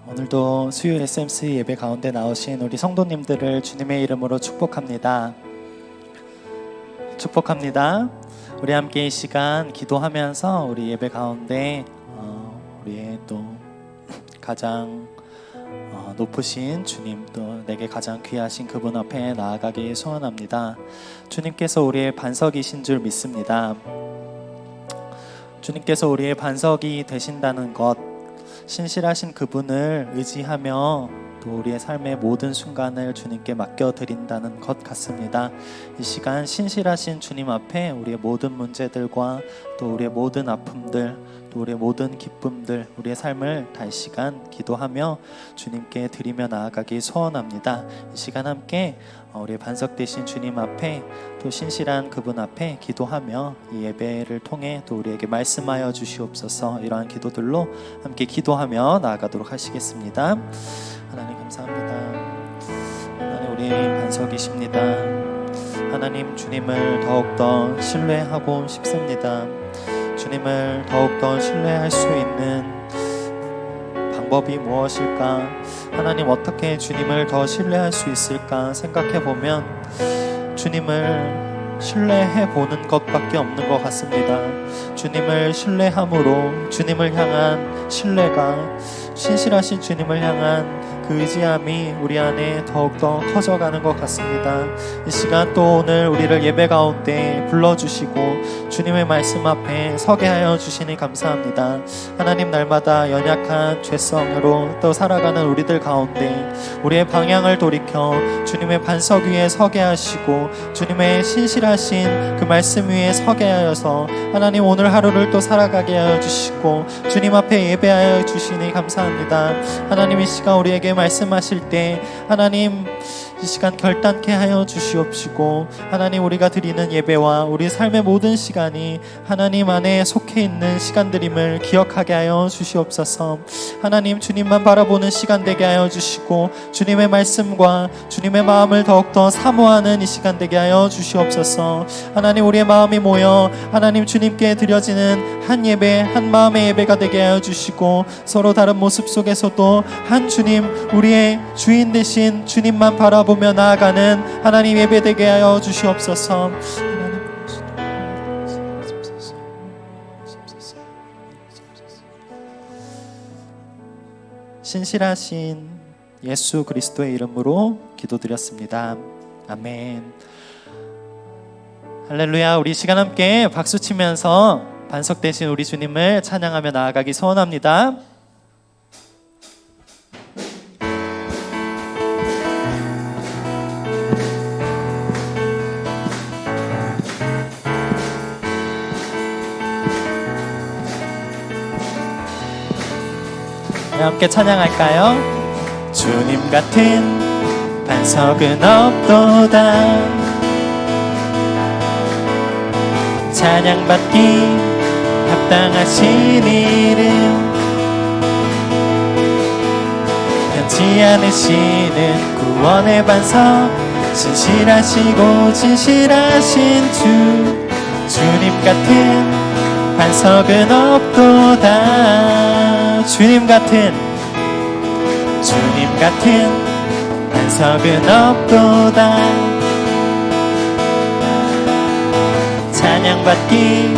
오늘도 수요 SMC 예배 가운데 나오신 우리 성도님들을 주님의 이름으로 축복합니다. 축복합니다. 우리 함께 이 시간 기도하면서 우리 예배 가운데 우리의 또 가장 높으신 주님, 또 내게 가장 귀하신 그분 앞에 나아가기 소원합니다. 주님께서 우리의 반석이신 줄 믿습니다. 주님께서 우리의 반석이 되신다는 것, 신실하신 그분을 의지하며 또 우리의 삶의 모든 순간을 주님께 맡겨드린다는 것 같습니다. 이 시간 신실하신 주님 앞에 우리의 모든 문제들과 또 우리의 모든 아픔들, 또 우리의 모든 기쁨들, 우리의 삶을 다 이 시간 기도하며 주님께 드리며 나아가기 소원합니다. 이 시간 함께 우리의 반석 되신 주님 앞에 또 신실한 그분 앞에 기도하며 이 예배를 통해 또 우리에게 말씀하여 주시옵소서. 이러한 기도들로 함께 기도하며 나아가도록 하시겠습니다. 하나님 감사합니다. 하나님 우리의 반석이십니다. 하나님 주님을 더욱더 신뢰하고 싶습니다. 주님을 더욱더 신뢰할 수 있는 방법이 무엇일까? 하나님 어떻게 주님을 더 신뢰할 수 있을까 생각해보면 주님을 신뢰해보는 것밖에 없는 것 같습니다. 주님을 신뢰함으로 주님을 향한 신뢰가, 신실하신 주님을 향한 그 의지함이 우리 안에 더욱더 커져가는 것 같습니다. 이 시간 또 오늘 우리를 예배 가운데 불러주시고 주님의 말씀 앞에 서게 하여 주시니 감사합니다. 하나님 날마다 연약한 죄성으로 또 살아가는 우리들 가운데 우리의 방향을 돌이켜 주님의 반석 위에 서게 하시고 주님의 신실하신 그 말씀 위에 서게 하여서 하나님 오늘 하루를 또 살아가게 하여 주시고 주님 앞에 예배하여 주시니 감사합니다. 하나님 이 시간 우리에게 말씀하실 때 하나님 이 시간 결단케 하여 주시옵시고 하나님 우리가 드리는 예배와 우리 삶의 모든 시간이 하나님 안에 속해 있는 시간들임을 기억하게 하여 주시옵소서. 하나님 주님만 바라보는 시간 되게 하여 주시고 주님의 말씀과 주님의 마음을 더욱더 사모하는 이 시간 되게 하여 주시옵소서. 하나님 우리의 마음이 모여 하나님 주님께 드려지는 한 예배, 한 마음의 예배가 되게 하여 주시고 서로 다른 모습 속에서도 한 주님, 우리의 주인 되신 주님만 바라보며 나아가는 하나님 예배 되게 하여 주시옵소서. 신실하신 예수 그리스도의 이름으로 기도드렸습니다. 아멘. 할렐루야. 우리 시간 함께 박수 치면서 반석 되신 우리 주님을 찬양하며 나아가기 소원합니다. 함께 찬양할까요? 주님 같은 반석은 없도다. 찬양받기 합당하신 이름, 변치 않으시는 구원의 반석, 신실하시고 진실하신 주님 같은 반석은 없도다. 주님 같은 반석은 없도다. 찬양받기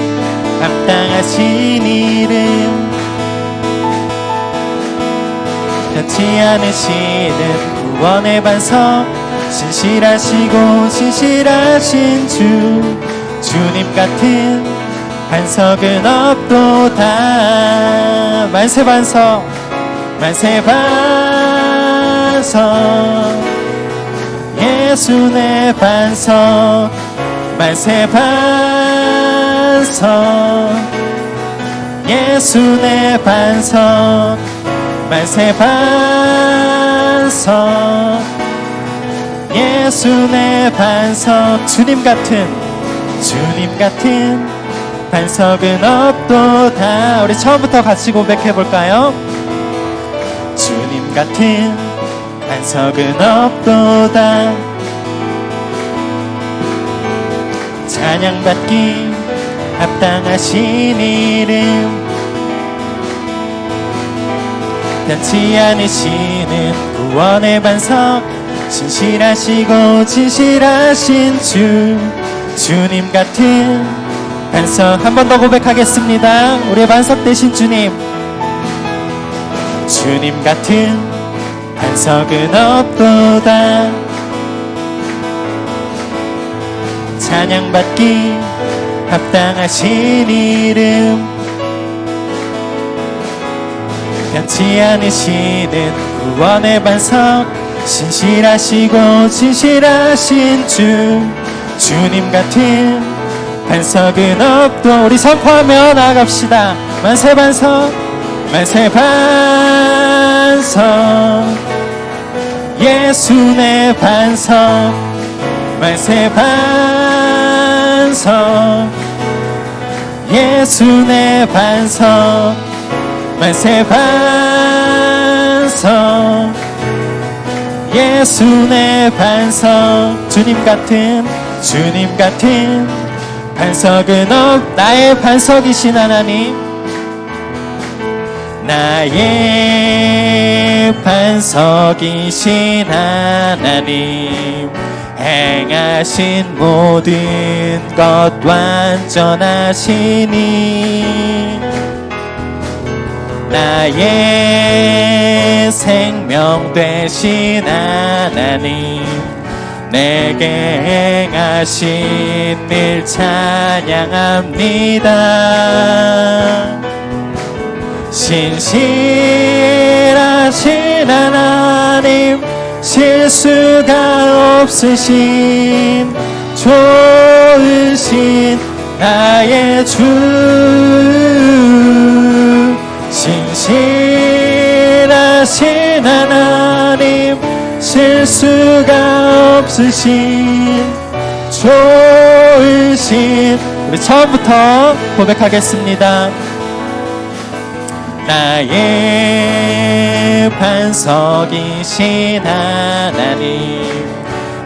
합당하신 이름, 변치 않으시는 구원의 반석, 신실하시고 진실하신 주님 같은 반석은 없도다. 만세 반석, 만세 반석, 예수 내 반석, 만세 반석, 예수 내 반석, 만세 반석, 예수 내 반석. 주님 같은 반석은 없도다. 우리 처음부터 같이 고백해볼까요? 주님 같은 반석은 없도다. 찬양받기 합당하신 이름, 변치 않으시는 구원의 반석, 신실하시고 진실하신 주님 같은 반석. 한 번 더 고백하겠습니다. 우리의 반석 되신 주님 같은 반석은 없도다. 찬양받기 합당하신 이름, 변치 않으시는 구원의 반석, 신실하시고 진실하신 주님 같은 반석은 없도. 우리 선포하며 나아갑시다. 만세 반석, 만세 반석, 예수 내 반석, 만세 반석, 예수 내 반석, 만세 반석, 예수 내 반석. 주님 같은 반석은 나의 반석이신 하나님, 나의 반석이신 하나님, 행하신 모든 것 완전하시니, 나의 생명 되신 하나님, 내게 행하신 일 찬양합니다. 신실하신 하나님, 실수가 없으신 좋으신 나의 주, 신실하신 하나님, 실수가 없으신 좋으신. 우리 처음부터 고백하겠습니다. 나의 반석이신 하나님,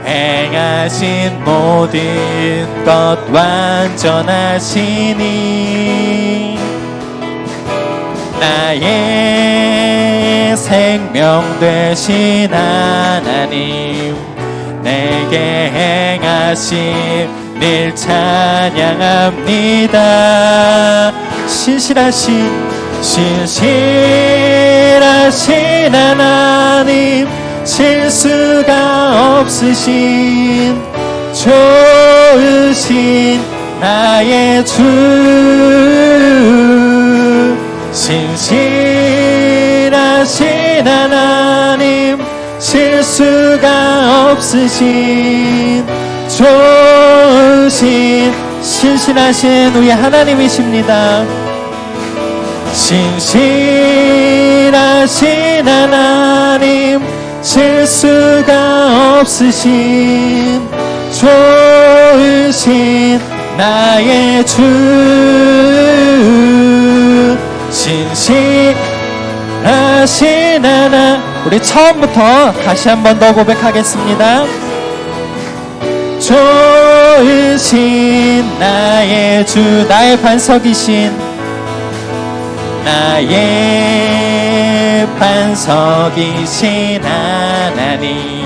행하신 모든 것 완전하시니, 나의 생명 되신 하나님, 내게 행하신 일 찬양합니다. 신실하신 하나님, 실수가 없으신 좋으신 나의 주, 신실하신 하나님, 실수가 없으신 좋으신 신실하신 우리 하나님이십니다. 신실하신 하나님, 실수가 없으신 좋으신 나의 주, 신실하신 하나님. 우리 처음부터 다시 한 번 더 고백하겠습니다. 좋으신 나의 주, 나의 반석이신, 나의 반석이신 하나님,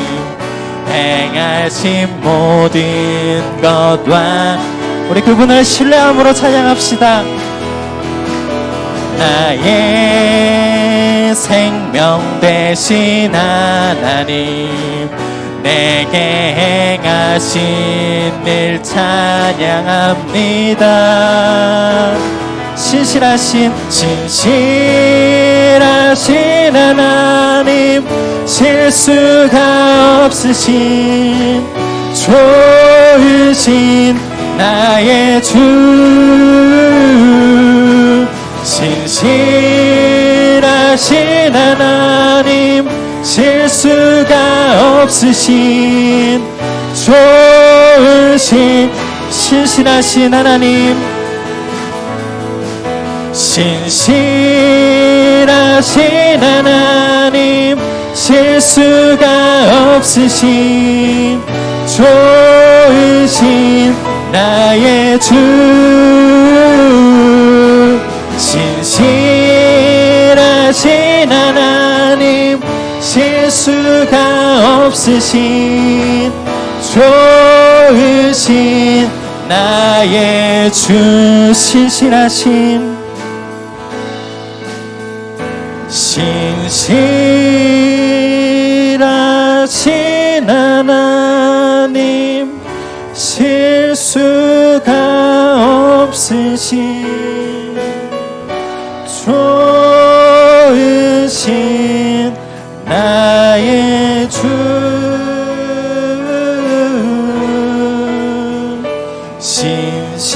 행하신 모든 것과. 우리 그분을 신뢰함으로 찬양합시다. 나의 생명 되신 하나님, 내게 행하신 일 찬양합니다. 신실하신 하나님, 실수가 없으신 좋으신 나의 주, 신실하신 하나님, 실수가 없으신 좋으신 신실하신 하나님, 신실하신 하나님, 실수가 없으신 좋으신 나의 주, 신실하신 하나님, 실수가 없으신 좋으신 나의 주 신실하심 신실하신 하나님 실수가 없으신 좋으신 나의 주 신실하신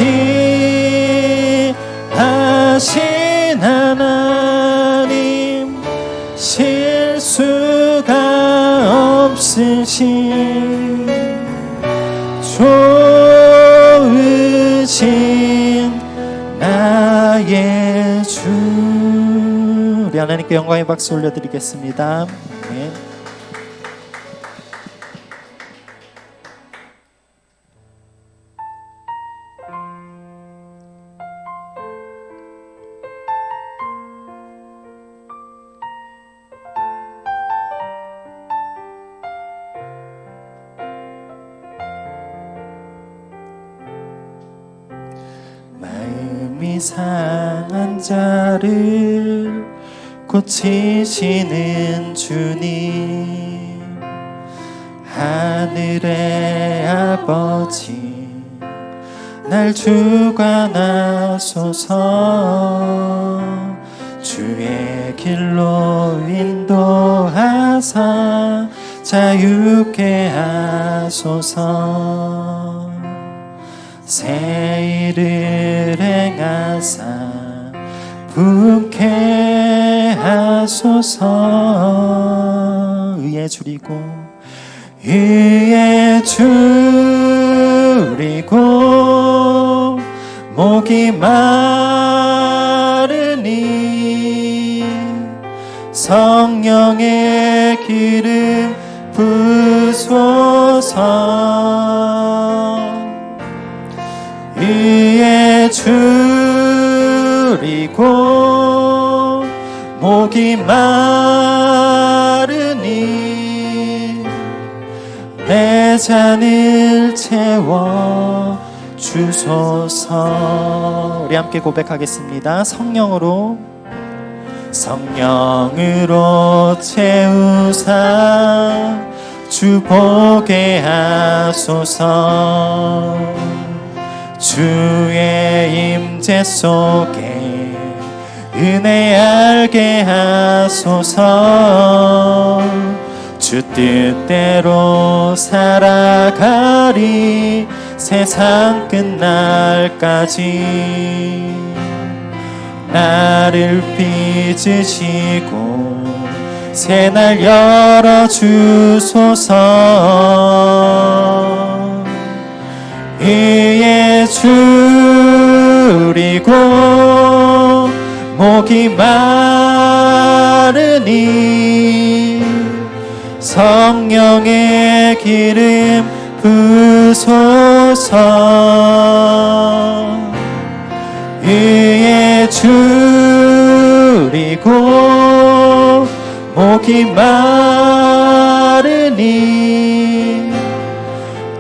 하나님 실수가 없으신 좋으신 나의 주. 우리 하나님께 영광의 박수 올려드리겠습니다. 아멘. 마음이 상한 자를 고치시는 주님 하늘의 아버지 날 주관하소서 주의 길로 인도하사 자유케 하소서 새 일을 행하사 부흥케 하소서 의에 줄이고 의에 줄이고 목이 마르니 성령의 기름 부소서 의에 줄이고 목이 마르니 내 잔을 채워 주소서. 우리 함께 고백하겠습니다. 성령으로 채우사 주 보게 하소서 주의 임재 속에 은혜 알게 하소서 주 뜻대로 살아가리 세상 끝날까지 나를 빚으시고 새날 열어주소서 의에 줄이고 목이 마르니 성령의 기름 부소서 의에 줄이고 목이 마르니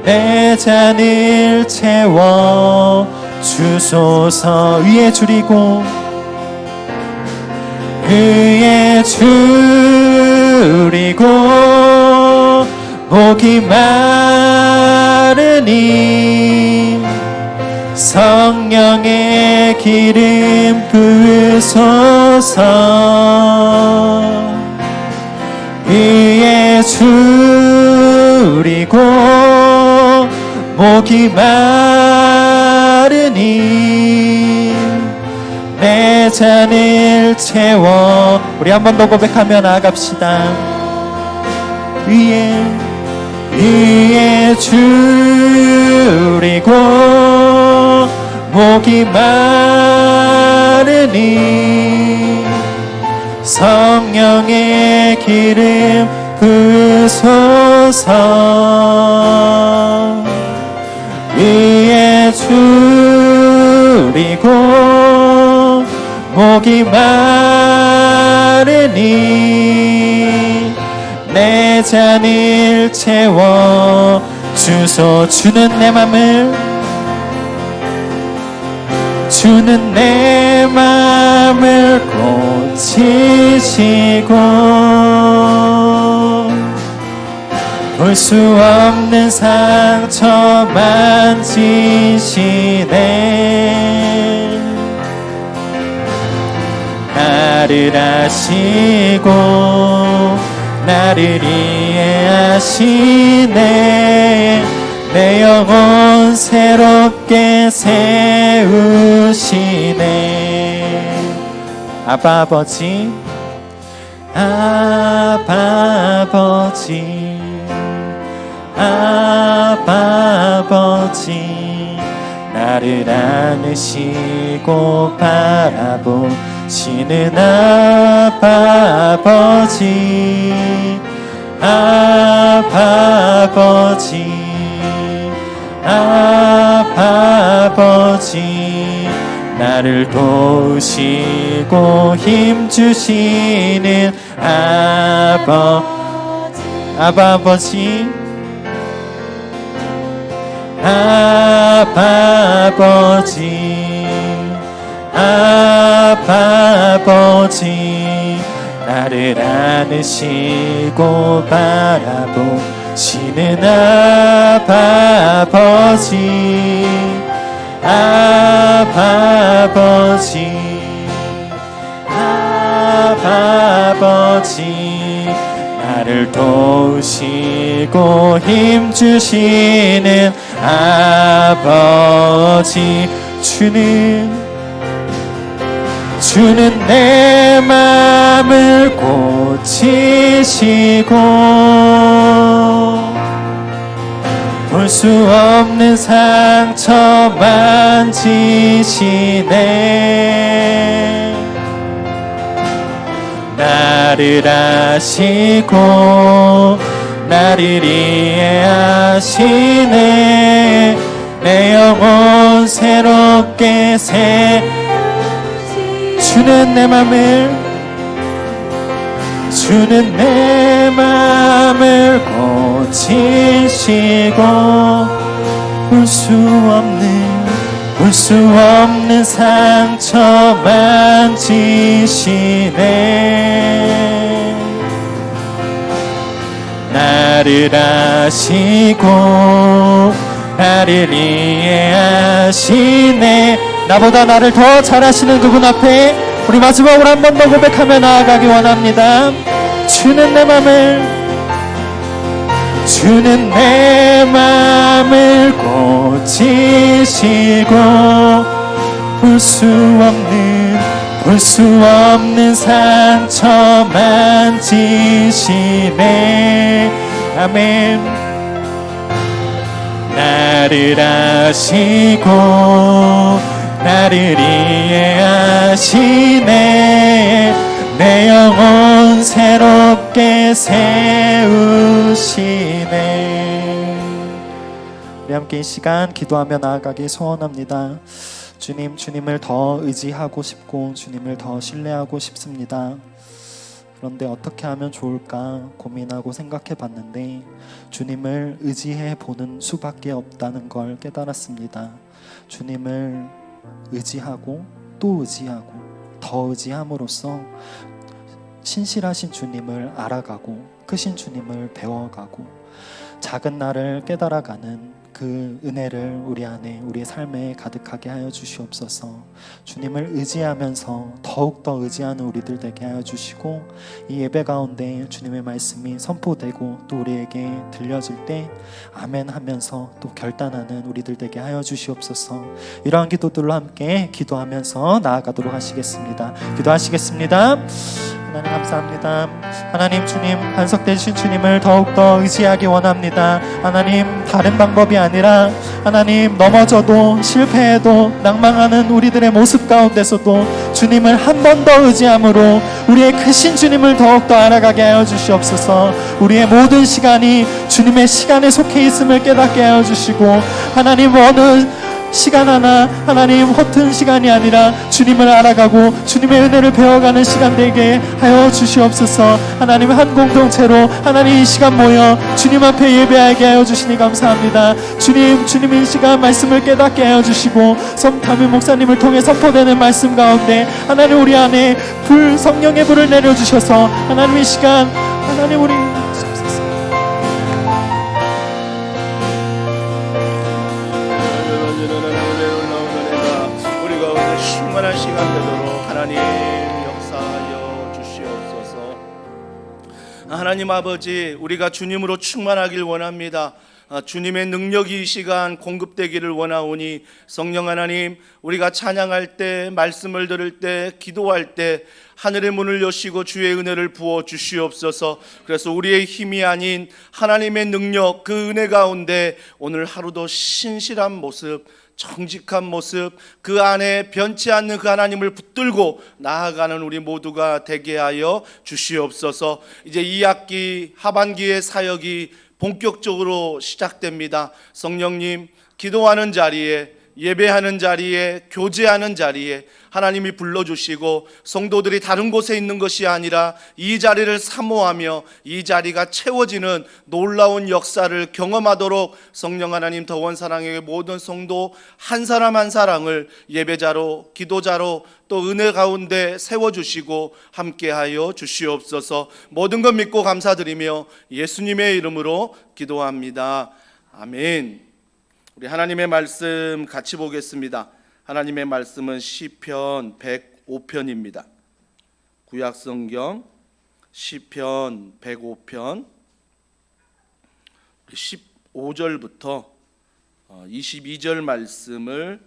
내 잔을 채워 주소서 의에 줄이고 의에 줄이고 목이 마르니 성령의 기름 부으소서 의에 줄이고 목이 마르니 내 잔을 채워. 우리 한 번 더 고백하며 나아갑시다. 의에 줄이고 목이 마르니 성령의 기름 부소서 의에 줄이고 목이 마르니 내 잔을 채워 주소. 주는 내 맘을, 주는 내 맘을 고치시고 볼 수 없는 상처 만지시네. 나를 아시고 나를 이해하시네. 내 영혼 새롭게 세우시네. 아바 아버지, 아바 아버지, 아바 아버지, 나를 안으시고 바라보시는 아바 아버지, 아바 아버지, 아바 아버지, 나를 도우시고 힘주시는 아바 아버지, 아바 아버지, 아바 아버지, 나를 안으시고 바라보시는 아바 아버지, 아바 아버지, 아바 아버지, 나를 도우시고 힘주시는 아버지. 주는 내 맘을 고치시고 볼 수 없는 상처 만지시네. 나를 아시고 나를 이해하시네. 내 영혼 새롭게 주는 내 맘을, 주는 내 맘을 고치시고 볼 수 없는 상처 만지시네. 나를 아시고 나를 이해하시네. 나보다 나를 더 잘하시는 그분 앞에 우리 마지막으로 한 번 더 고백하며 나아가기 원합니다. 주는 내 맘을, 주는 내 맘을 고치시고 볼 수 없는 상처 만지시네. 아멘. 나를 아시고 나를 이해하시네. 내 영혼 새롭게 세우시네. 우리 함께 이 시간 기도하며 나아가기 소원합니다. 주님, 주님을 더 의지하고 싶고 주님을 더 신뢰하고 싶습니다. 그런데 어떻게 하면 좋을까 고민하고 생각해 봤는데 주님을 의지해 보는 수밖에 없다는 걸 깨달았습니다. 주님을 의지하고 또 의지하고 더 의지함으로써 신실하신 주님을 알아가고 크신 주님을 배워가고 작은 나를 깨달아가는 그 은혜를 우리 안에 우리의 삶에 가득하게 하여 주시옵소서. 주님을 의지하면서 더욱더 의지하는 우리들 되게 하여 주시고 이 예배 가운데 주님의 말씀이 선포되고 또 우리에게 들려질 때 아멘 하면서 또 결단하는 우리들 되게 하여 주시옵소서. 이러한 기도들로 함께 기도하면서 나아가도록 하시겠습니다. 기도하시겠습니다. 하나님 감사합니다. 하나님, 주님 반석되신 주님을 더욱더 의지하기 원합니다. 하나님, 다른 방법이 아니라 하나님, 넘어져도 실패해도 낭망하는 우리들의 모습 가운데서도 주님을 한 번 더 의지함으로 우리의 크신 주님을 더욱더 알아가게 하여 주시옵소서. 우리의 모든 시간이 주님의 시간에 속해 있음을 깨닫게 하여 주시고 하나님, 어느 시간 하나 하나님 허튼 시간이 아니라 주님을 알아가고 주님의 은혜를 배워가는 시간 되게 하여 주시옵소서. 하나님 한 공동체로 하나님 이 시간 모여 주님 앞에 예배하게 하여 주시니 감사합니다. 주님 이 시간 말씀을 깨닫게 하여 주시고 담임 목사님을 통해 선포되는 말씀 가운데 하나님 우리 안에 성령의 불을 내려주셔서 하나님 이 시간 하나님 우리 충만한 시간 되도록 하나님 역사하여 주시옵소서. 하나님 아버지, 우리가 주님으로 충만하길 원합니다. 주님의 능력이 이 시간 공급되기를 원하오니 성령 하나님, 우리가 찬양할 때, 말씀을 들을 때, 기도할 때 하늘의 문을 여시고 주의 은혜를 부어 주시옵소서. 그래서 우리의 힘이 아닌 하나님의 능력, 그 은혜 가운데 오늘 하루도 신실한 모습, 정직한 모습, 그 안에 변치 않는 그 하나님을 붙들고 나아가는 우리 모두가 되게 하여 주시옵소서. 이제 2학기 하반기의 사역이 본격적으로 시작됩니다. 성령님, 기도하는 자리에, 예배하는 자리에, 교제하는 자리에 하나님이 불러주시고 성도들이 다른 곳에 있는 것이 아니라 이 자리를 사모하며 이 자리가 채워지는 놀라운 역사를 경험하도록 성령 하나님 더원 사랑의 모든 성도 한 사람 한 사람을 예배자로, 기도자로 또 은혜 가운데 세워주시고 함께하여 주시옵소서. 모든 것 믿고 감사드리며 예수님의 이름으로 기도합니다. 아멘. 우리 하나님의 말씀 같이 보겠습니다. 하나님의 말씀은 시편 105편입니다. 구약성경 시편 105편 15절부터 22절 말씀을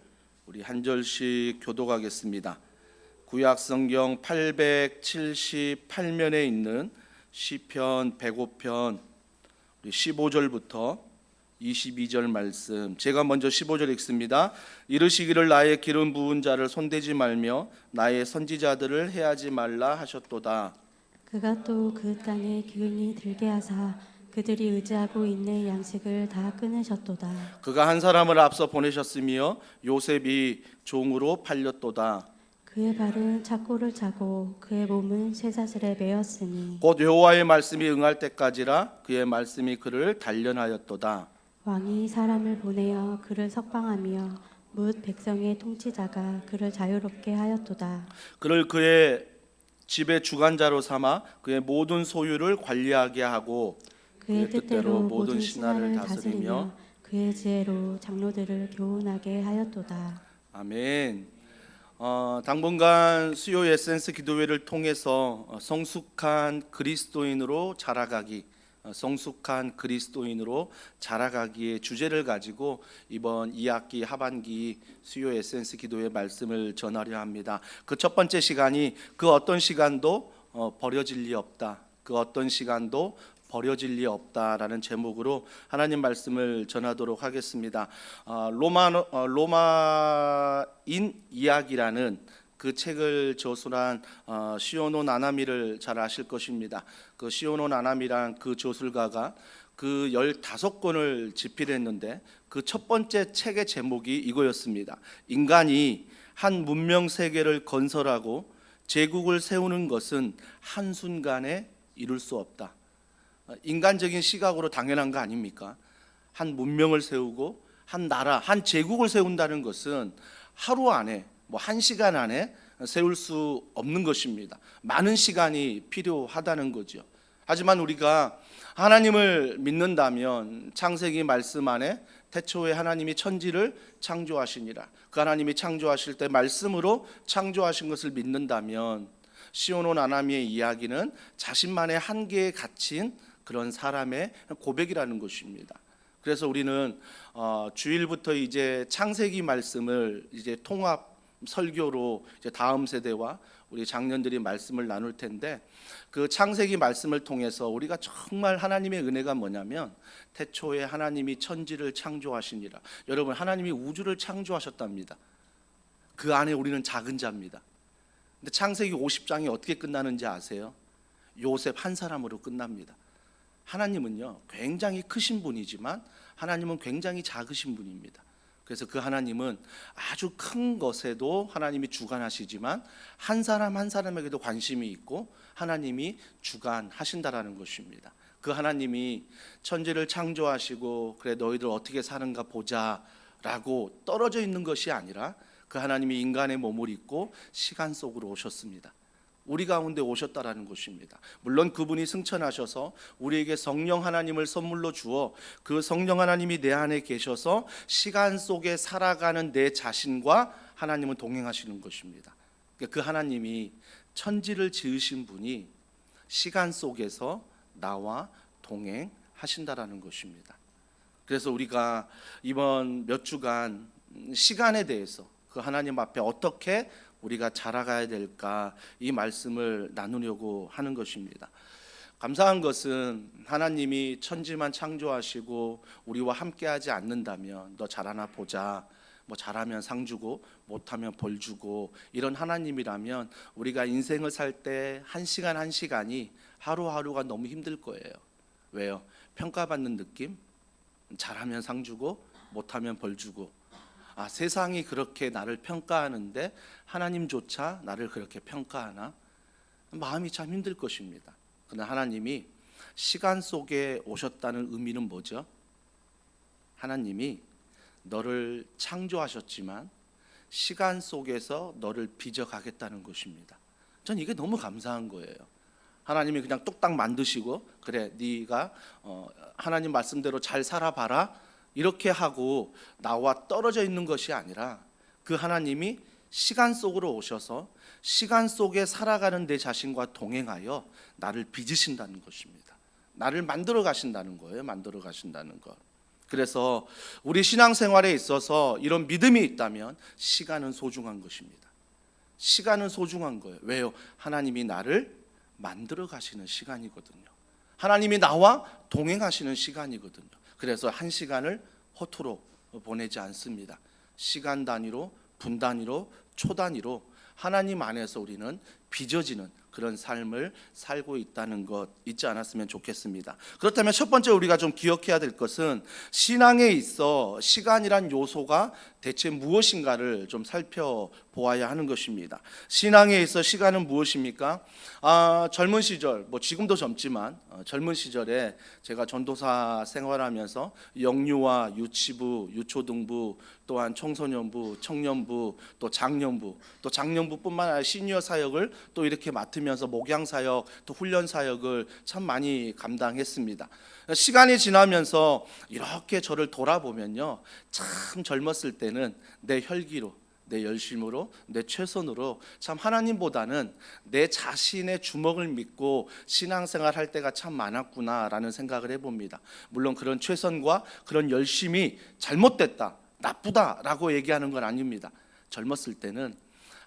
우리 한 절씩 교독하겠습니다. 구약성경 878면에 있는 시편 105편 15절부터 22절 말씀, 제가 먼저 15절 읽습니다. 이르시기를 나의 기름 부은 자를 손대지 말며 나의 선지자들을 해하지 말라 하셨도다. 그가 또 그 땅에 기운이 들게 하사 그들이 의지하고 있는 양식을 다 끊으셨도다. 그가 한 사람을 앞서 보내셨으며 요셉이 종으로 팔렸도다. 그의 발은 착고를 차고 그의 몸은 쇠사슬에 매였으니 곧 여호와의 말씀이 응할 때까지라 그의 말씀이 그를 단련하였도다. 왕이 사람을 보내어 그를 석방하며 뭇 백성의 통치자가 그를 자유롭게 하였도다. 그를 그의 집의 주관자로 삼아 그의 모든 소유를 관리하게 하고 그의 뜻대로 모든 신하를 다스리며 그의 지혜로 장로들을 교훈하게 하였도다. 아멘. 당분간 수요 에센스 기도회를 통해서 성숙한 그리스도인으로 자라가기, 성숙한 그리스도인으로 자라가기의 주제를 가지고 이번 2학기 하반기 수요 에센스 기도회 말씀을 전하려 합니다. 그 첫 번째 시간이 그 어떤 시간도 버려질 리 없다. 그 어떤 시간도 버려질 리 없다라는 제목으로 하나님 말씀을 전하도록 하겠습니다. 로마인 이야기라는 그 책을 저술한 시오노 나나미를 잘 아실 것입니다. 그 시오노 나나미란 그 저술가가 그 15권을 집필했는데 그 첫 번째 책의 제목이 이거였습니다. 인간이 한 문명 세계를 건설하고 제국을 세우는 것은 한순간에 이룰 수 없다. 인간적인 시각으로 당연한 거 아닙니까? 한 문명을 세우고 한 나라, 한 제국을 세운다는 것은 하루 안에, 한 시간 안에 세울 수 없는 것입니다. 많은 시간이 필요하다는 거죠. 하지만 우리가 하나님을 믿는다면 창세기 말씀 안에 태초에 하나님이 천지를 창조하시니라, 그 하나님이 창조하실 때 말씀으로 창조하신 것을 믿는다면 시오노 나나미의 이야기는 자신만의 한계에 갇힌 그런 사람의 고백이라는 것입니다. 그래서 우리는 주일부터 이제 창세기 말씀을 이제 통합 설교로 이제 다음 세대와 우리 장년들이 말씀을 나눌 텐데, 그 창세기 말씀을 통해서 우리가 정말 하나님의 은혜가 뭐냐면 태초에 하나님이 천지를 창조하시니라. 여러분, 하나님이 우주를 창조하셨답니다. 그 안에 우리는 작은 자입니다. 근데 창세기 50장이 어떻게 끝나는지 아세요? 요셉 한 사람으로 끝납니다. 하나님은요 굉장히 크신 분이지만 하나님은 굉장히 작으신 분입니다. 그래서 그 하나님은 아주 큰 것에도 하나님이 주관하시지만 한 사람 한 사람에게도 관심이 있고 하나님이 주관하신다라는 것입니다. 그 하나님이 천지를 창조하시고 그래 너희들 어떻게 사는가 보자라고 떨어져 있는 것이 아니라 그 하나님이 인간의 몸을 입고 시간 속으로 오셨습니다. 우리 가운데 오셨다라는 것입니다. 물론 그분이 승천하셔서 우리에게 성령 하나님을 선물로 주어 그 성령 하나님이 내 안에 계셔서 시간 속에 살아가는 내 자신과 하나님은 동행하시는 것입니다. 그 하나님이 천지를 지으신 분이 시간 속에서 나와 동행하신다라는 것입니다. 그래서 우리가 이번 몇 주간 시간에 대해서 그 하나님 앞에 어떻게 우리가 자라가야 될까 이 말씀을 나누려고 하는 것입니다. 감사한 것은 하나님이 천지만 창조하시고 우리와 함께하지 않는다면 너 잘하나 보자, 뭐 잘하면 상 주고 못하면 벌 주고 이런 하나님이라면 우리가 인생을 살 때 한 시간 한 시간이 하루하루가 너무 힘들 거예요. 왜요? 평가받는 느낌? 잘하면 상 주고 못하면 벌 주고 세상이 그렇게 나를 평가하는데 하나님조차 나를 그렇게 평가하나? 마음이 참 힘들 것입니다. 그러나 하나님이 시간 속에 오셨다는 의미는 뭐죠? 하나님이 너를 창조하셨지만 시간 속에서 너를 빚어가겠다는 것입니다. 전 이게 너무 감사한 거예요. 하나님이 그냥 뚝딱 만드시고 그래 네가 하나님 말씀대로 잘 살아봐라 이렇게 하고 나와 떨어져 있는 것이 아니라 그 하나님이 시간 속으로 오셔서 시간 속에 살아가는 내 자신과 동행하여 나를 빚으신다는 것입니다. 나를 만들어 가신다는 거예요. 만들어 가신다는 것. 그래서 우리 신앙생활에 있어서 이런 믿음이 있다면 시간은 소중한 것입니다. 시간은 소중한 거예요. 왜요? 하나님이 나를 만들어 가시는 시간이거든요. 하나님이 나와 동행하시는 시간이거든요. 그래서 한 시간을 허투루 보내지 않습니다. 시간 단위로, 분 단위로, 초 단위로 하나님 안에서 우리는 빚어지는 그런 삶을 살고 있다는 것 잊지 않았으면 좋겠습니다. 그렇다면 첫 번째 우리가 좀 기억해야 될 것은 신앙에 있어 시간이란 요소가 대체 무엇인가를 좀 살펴보아야 하는 것입니다. 신앙에 있어 시간은 무엇입니까? 젊은 시절, 뭐 지금도 젊지만 젊은 시절에 제가 전도사 생활하면서 영유아, 유치부, 유초등부, 또한 청소년부, 청년부, 또 장년부, 또 장년부뿐만 아니라 시니어 사역을 또 이렇게 맡으면서 목양 사역, 또 훈련 사역을 참 많이 감당했습니다. 시간이 지나면서 이렇게 저를 돌아보면요, 참 젊었을 때는 내 혈기로, 내 열심으로, 내 최선으로 참 하나님보다는 내 자신의 주먹을 믿고 신앙생활 할 때가 참 많았구나라는 생각을 해봅니다. 물론 그런 최선과 그런 열심이 잘못됐다, 나쁘다라고 얘기하는 건 아닙니다. 젊었을 때는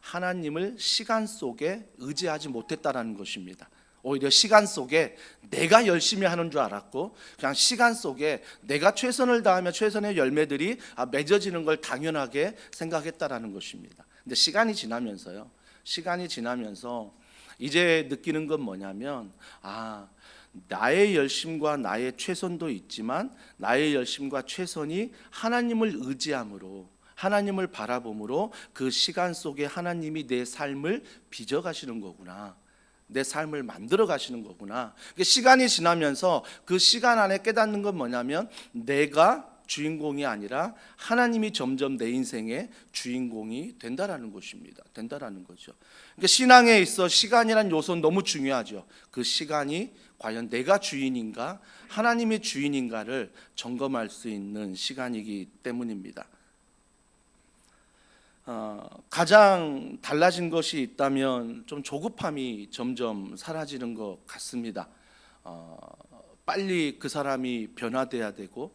하나님을 시간 속에 의지하지 못했다라는 것입니다. 오히려 시간 속에 내가 열심히 하는 줄 알았고 그냥 시간 속에 내가 최선을 다하면 최선의 열매들이 맺어지는 걸 당연하게 생각했다라는 것입니다. 근데 시간이 지나면서 이제 느끼는 건 뭐냐면 나의 열심과 나의 최선도 있지만 나의 열심과 최선이 하나님을 의지함으로, 하나님을 바라봄으로 그 시간 속에 하나님이 내 삶을 빚어가시는 거구나, 내 삶을 만들어 가시는 거구나. 시간이 지나면서 그 시간 안에 깨닫는 건 뭐냐면 내가 주인공이 아니라 하나님이 점점 내 인생의 주인공이 된다라는 것입니다. 된다라는 거죠. 그러니까 신앙에 있어 시간이란 요소는 너무 중요하죠. 그 시간이 과연 내가 주인인가 하나님이 주인인가를 점검할 수 있는 시간이기 때문입니다. 가장 달라진 것이 있다면 좀 조급함이 점점 사라지는 것 같습니다. 빨리 그 사람이 변화돼야 되고,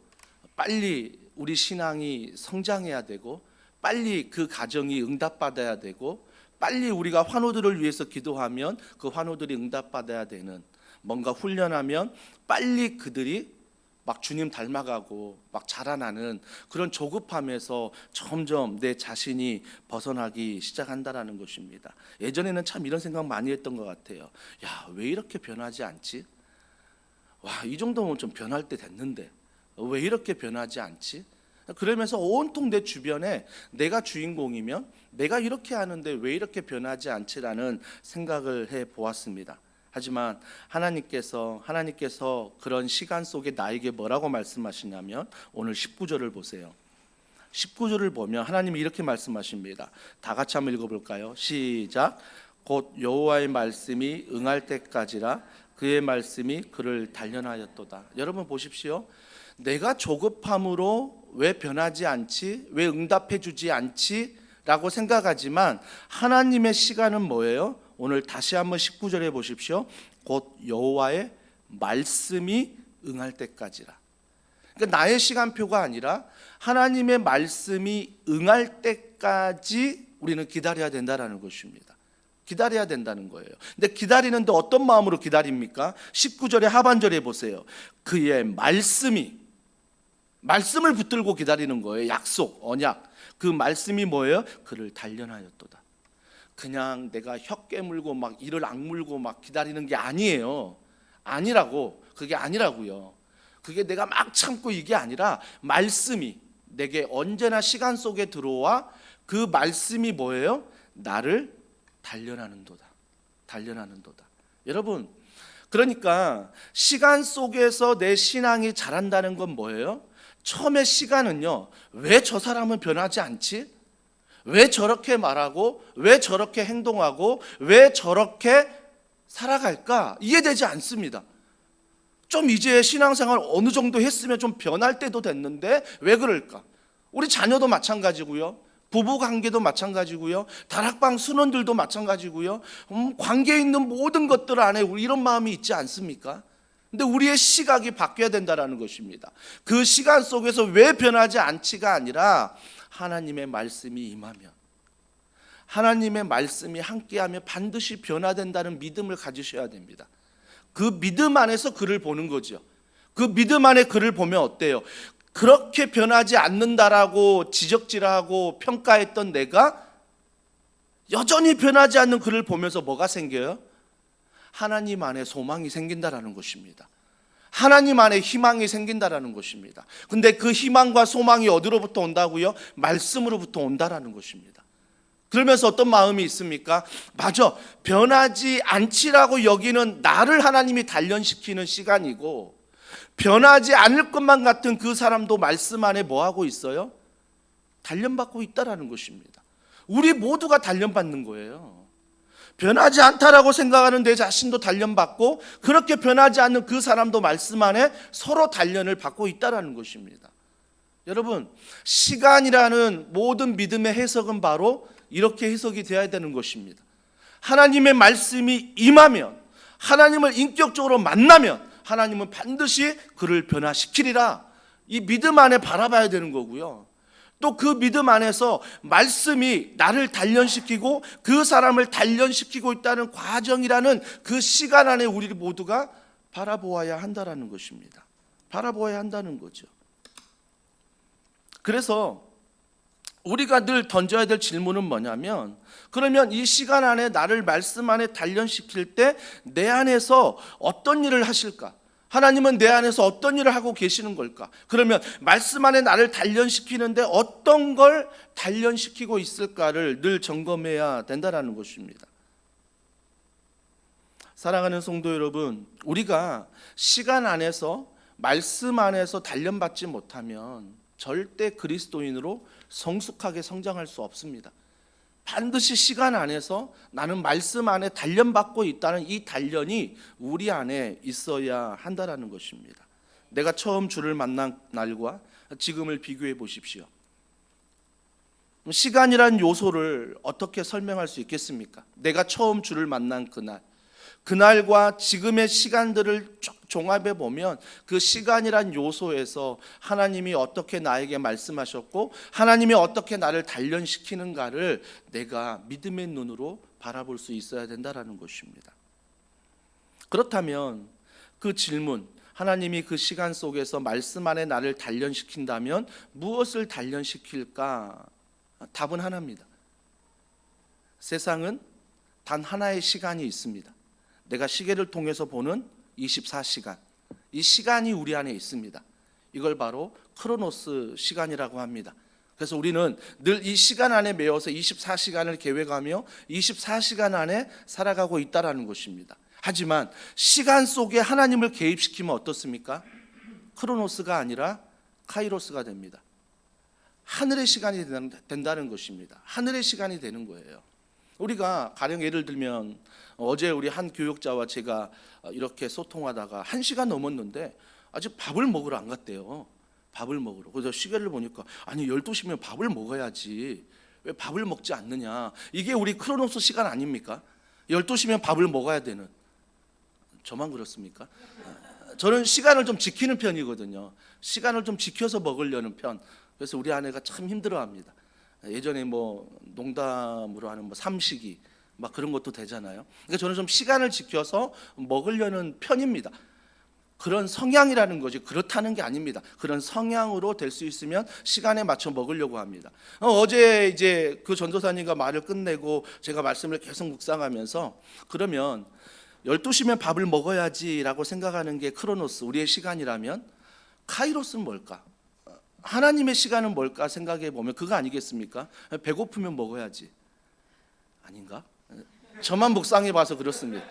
빨리 우리 신앙이 성장해야 되고, 빨리 그 가정이 응답받아야 되고, 빨리 우리가 환우들을 위해서 기도하면 그 환우들이 응답받아야 되는, 뭔가 훈련하면 빨리 그들이 막 주님 닮아가고 막 자라나는 그런 조급함에서 점점 내 자신이 벗어나기 시작한다라는 것입니다. 예전에는 참 이런 생각 많이 했던 것 같아요. 야, 왜 이렇게 변하지 않지? 와, 이 정도면 좀 변할 때 됐는데 왜 이렇게 변하지 않지? 그러면서 온통 내 주변에 내가 주인공이면 내가 이렇게 하는데 왜 이렇게 변하지 않지라는 생각을 해 보았습니다. 하지만 하나님께서 그런 시간 속에 나에게 뭐라고 말씀하시냐면 오늘 19절을 보세요. 19절을 보면 하나님이 이렇게 말씀하십니다. 다 같이 한번 읽어볼까요? 시작. 곧 여호와의 말씀이 응할 때까지라 그의 말씀이 그를 단련하였도다. 여러분 보십시오. 내가 조급함으로 왜 변하지 않지? 왜 응답해 주지 않지? 라고 생각하지만 하나님의 시간은 뭐예요? 오늘 다시 한번 19절에 보십시오. 곧 여호와의 말씀이 응할 때까지라. 그러니까 나의 시간표가 아니라 하나님의 말씀이 응할 때까지 우리는 기다려야 된다는 것입니다. 기다려야 된다는 거예요. 근데 기다리는데 어떤 마음으로 기다립니까? 19절의 하반절에 보세요. 그의 말씀을 붙들고 기다리는 거예요. 약속, 언약. 그 말씀이 뭐예요? 그를 단련하였도다. 그냥 내가 혀 깨물고 막 이를 악물고 막 기다리는 게 아니에요. 그게 아니라고요. 그게 내가 막 참고 이게 아니라 말씀이 내게 언제나 시간 속에 들어와 그 말씀이 뭐예요? 나를 단련하는도다. 여러분, 그러니까 시간 속에서 내 신앙이 자란다는 건 뭐예요? 처음에 시간은요, 왜 저 사람은 변하지 않지? 왜 저렇게 말하고, 왜 저렇게 행동하고, 왜 저렇게 살아갈까? 이해되지 않습니다. 좀 이제 신앙생활 어느 정도 했으면 좀 변할 때도 됐는데 왜 그럴까? 우리 자녀도 마찬가지고요. 부부관계도 마찬가지고요. 다락방 순원들도 마찬가지고요. 관계에 있는 모든 것들 안에 우리 이런 마음이 있지 않습니까? 근데 우리의 시각이 바뀌어야 된다는 것입니다. 그 시간 속에서 왜 변하지 않지가 아니라 하나님의 말씀이 임하면, 하나님의 말씀이 함께하면 반드시 변화된다는 믿음을 가지셔야 됩니다. 그 믿음 안에서 그를 보는 거죠. 그 믿음 안에 그를 보면 어때요? 그렇게 변하지 않는다라고 지적질하고 평가했던 내가 여전히 변하지 않는 그를 보면서 뭐가 생겨요? 하나님 안에 소망이 생긴다라는 것입니다. 하나님 안에 희망이 생긴다라는 것입니다. 근데 그 희망과 소망이 어디로부터 온다고요? 말씀으로부터 온다라는 것입니다. 그러면서 어떤 마음이 있습니까? 맞아, 변하지 않지라고 여기는 나를 하나님이 단련시키는 시간이고, 변하지 않을 것만 같은 그 사람도 말씀 안에 뭐하고 있어요? 단련받고 있다라는 것입니다. 우리 모두가 단련받는 거예요. 변하지 않다라고 생각하는 내 자신도 단련받고, 그렇게 변하지 않는 그 사람도 말씀 안에 서로 단련을 받고 있다라는 것입니다. 여러분, 시간이라는 모든 믿음의 해석은 바로 이렇게 해석이 되어야 되는 것입니다. 하나님의 말씀이 임하면, 하나님을 인격적으로 만나면 하나님은 반드시 그를 변화시키리라. 이 믿음 안에 바라봐야 되는 거고요. 또 그 믿음 안에서 말씀이 나를 단련시키고 그 사람을 단련시키고 있다는 과정이라는 그 시간 안에 우리 모두가 바라보아야 한다는 것입니다. 바라보아야 한다는 거죠. 그래서 우리가 늘 던져야 될 질문은 뭐냐면, 그러면 이 시간 안에 나를 말씀 안에 단련시킬 때 내 안에서 어떤 일을 하실까? 하나님은 내 안에서 어떤 일을 하고 계시는 걸까? 그러면 말씀 안에 나를 단련시키는데 어떤 걸 단련시키고 있을까를 늘 점검해야 된다는 것입니다. 사랑하는 성도 여러분, 우리가 시간 안에서 말씀 안에서 단련받지 못하면 절대 그리스도인으로 성숙하게 성장할 수 없습니다. 반드시 시간 안에서 나는 말씀 안에 단련받고 있다는 이 단련이 우리 안에 있어야 한다는 것입니다. 내가 처음 주를 만난 날과 지금을 비교해 보십시오. 시간이란 요소를 어떻게 설명할 수 있겠습니까? 내가 처음 주를 만난 그날과 지금의 시간들을 종합해 보면 그 시간이란 요소에서 하나님이 어떻게 나에게 말씀하셨고 하나님이 어떻게 나를 단련시키는가를 내가 믿음의 눈으로 바라볼 수 있어야 된다는 것입니다. 그렇다면 그 질문, 하나님이 그 시간 속에서 말씀 안에 나를 단련시킨다면 무엇을 단련시킬까? 답은 하나입니다. 세상은 단 하나의 시간이 있습니다. 내가 시계를 통해서 보는 24시간, 이 시간이 우리 안에 있습니다. 이걸 바로 크로노스 시간이라고 합니다. 그래서 우리는 늘 이 시간 안에 매여서 24시간을 계획하며 24시간 안에 살아가고 있다라는 것입니다. 하지만 시간 속에 하나님을 개입시키면 어떻습니까? 크로노스가 아니라 카이로스가 됩니다. 하늘의 시간이 된다는 것입니다. 하늘의 시간이 되는 거예요. 우리가 가령 예를 들면 어제 우리 한 교육자와 제가 이렇게 소통하다가 1시간 넘었는데 아직 밥을 먹으러 안 갔대요. 밥을 먹으러. 그래서 시계를 보니까 아니 12시면 밥을 먹어야지 왜 밥을 먹지 않느냐. 이게 우리 크로노스 시간 아닙니까? 12시면 밥을 먹어야 되는. 저만 그렇습니까? 저는 시간을 좀 지키는 편이거든요. 시간을 좀 지켜서 먹으려는 편. 그래서 우리 아내가 참 힘들어합니다. 예전에 뭐 농담으로 하는 뭐 삼식이 막 그런 것도 되잖아요. 그러니까 저는 좀 시간을 지켜서 먹으려는 편입니다. 그런 성향이라는 거지 그렇다는 게 아닙니다. 그런 성향으로 될 수 있으면 시간에 맞춰 먹으려고 합니다. 어제 이제 그 전도사님과 말을 끝내고 제가 말씀을 계속 묵상하면서 그러면 12시면 밥을 먹어야지라고 생각하는 게 크로노스 우리의 시간이라면 카이로스는 뭘까? 하나님의 시간은 뭘까 생각해 보면 그거 아니겠습니까? 배고프면 먹어야지. 아닌가? 저만 묵상해 봐서 그렇습니다.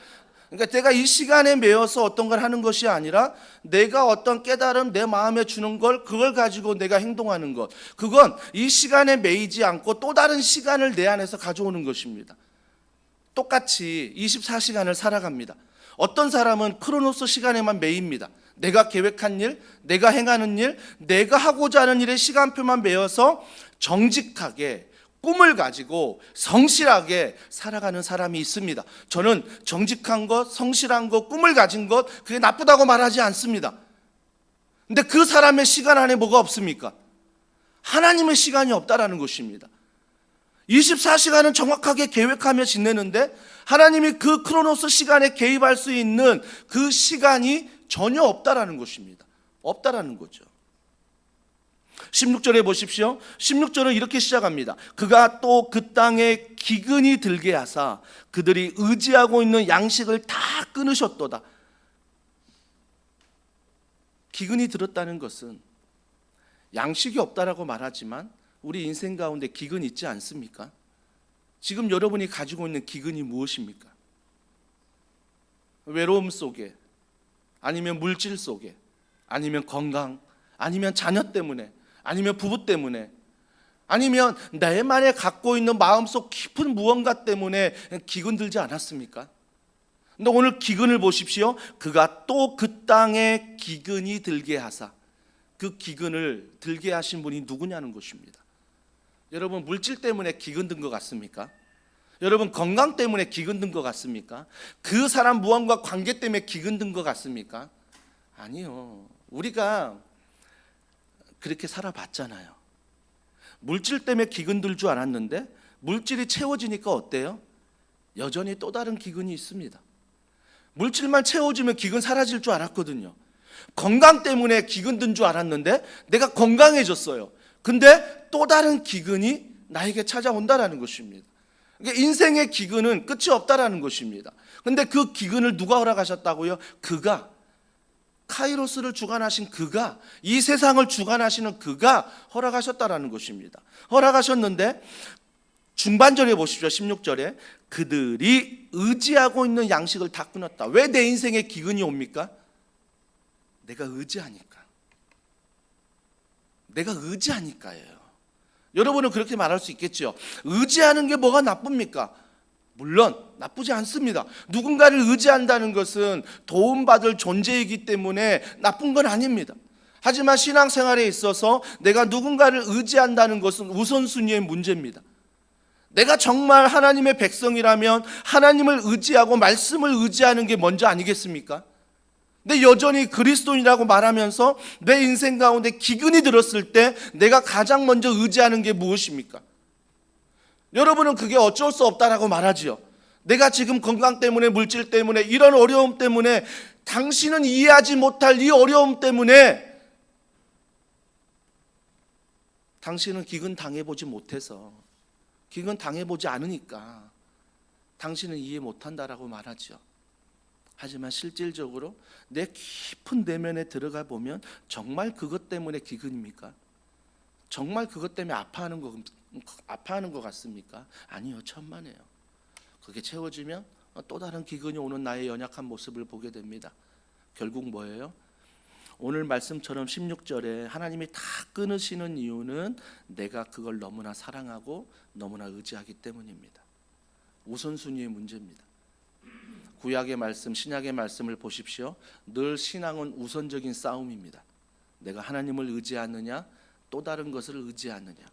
그러니까 내가 이 시간에 매여서 어떤 걸 하는 것이 아니라 내가 어떤 깨달음 내 마음에 주는 걸 그걸 가지고 내가 행동하는 것. 그건 이 시간에 매이지 않고 또 다른 시간을 내 안에서 가져오는 것입니다. 똑같이 24시간을 살아갑니다. 어떤 사람은 크로노스 시간에만 매입니다. 내가 계획한 일, 내가 행하는 일, 내가 하고자 하는 일에 시간표만 매여서 정직하게 꿈을 가지고 성실하게 살아가는 사람이 있습니다. 저는 정직한 것, 성실한 것, 꿈을 가진 것 그게 나쁘다고 말하지 않습니다. 근데 그 사람의 시간 안에 뭐가 없습니까? 하나님의 시간이 없다라는 것입니다. 24시간은 정확하게 계획하며 지내는데 하나님이 그 크로노스 시간에 개입할 수 있는 그 시간이 전혀 없다라는 것입니다. 없다라는 거죠. 16절에 보십시오. 16절은 이렇게 시작합니다. 그가 또 그 땅에 기근이 들게 하사 그들이 의지하고 있는 양식을 다 끊으셨도다. 기근이 들었다는 것은 양식이 없다라고 말하지만 우리 인생 가운데 기근이 있지 않습니까? 지금 여러분이 가지고 있는 기근이 무엇입니까? 외로움 속에, 아니면 물질 속에, 아니면 건강, 아니면 자녀 때문에, 아니면 부부 때문에, 아니면 내만에 갖고 있는 마음속 깊은 무언가 때문에 기근 들지 않았습니까? 근데 오늘 기근을 보십시오. 그가 또 그 땅에 기근이 들게 하사, 그 기근을 들게 하신 분이 누구냐는 것입니다. 여러분 물질 때문에 기근 든 것 같습니까? 여러분 건강 때문에 기근 든 것 같습니까? 그 사람 무언가 관계 때문에 기근 든 것 같습니까? 아니요. 우리가 그렇게 살아봤잖아요. 물질 때문에 기근 들 줄 알았는데 물질이 채워지니까 어때요? 여전히 또 다른 기근이 있습니다. 물질만 채워주면 기근 사라질 줄 알았거든요. 건강 때문에 기근 든 줄 알았는데 내가 건강해졌어요. 근데 또 다른 기근이 나에게 찾아온다라는 것입니다. 그러니까 인생의 기근은 끝이 없다라는 것입니다. 근데 그 기근을 누가 허락하셨다고요? 그가, 카이로스를 주관하신 그가, 이 세상을 주관하시는 그가 허락하셨다라는 것입니다. 허락하셨는데 중반절에 보십시오. 16절에 그들이 의지하고 있는 양식을 다 끊었다. 왜 내 인생에 기근이 옵니까? 내가 의지하니까. 내가 의지하니까예요. 여러분은 그렇게 말할 수 있겠죠. 의지하는 게 뭐가 나쁩니까? 물론 나쁘지 않습니다. 누군가를 의지한다는 것은 도움받을 존재이기 때문에 나쁜 건 아닙니다. 하지만 신앙생활에 있어서 내가 누군가를 의지한다는 것은 우선순위의 문제입니다. 내가 정말 하나님의 백성이라면 하나님을 의지하고 말씀을 의지하는 게 먼저 아니겠습니까? 근데 여전히 그리스도인이라고 말하면서 내 인생 가운데 기근이 들었을 때 내가 가장 먼저 의지하는 게 무엇입니까? 여러분은 그게 어쩔 수 없다라고 말하지요. 내가 지금 건강 때문에, 물질 때문에, 이런 어려움 때문에, 당신은 이해하지 못할 이 어려움 때문에 당신은 기근 당해보지 못해서, 기근 당해보지 않으니까 당신은 이해 못한다라고 말하죠. 하지만 실질적으로 내 깊은 내면에 들어가 보면 정말 그것 때문에 기근입니까? 정말 그것 때문에 아파하는 것 같습니까? 아니요, 천만에요. 그게 채워지면 또 다른 기근이 오는 나의 연약한 모습을 보게 됩니다. 결국 뭐예요? 오늘 말씀처럼 16절에 하나님이 다 끊으시는 이유는 내가 그걸 너무나 사랑하고 너무나 의지하기 때문입니다. 우선순위의 문제입니다. 구약의 말씀, 신약의 말씀을 보십시오. 늘 신앙은 우선적인 싸움입니다. 내가 하나님을 의지하느냐, 또 다른 것을 의지하느냐,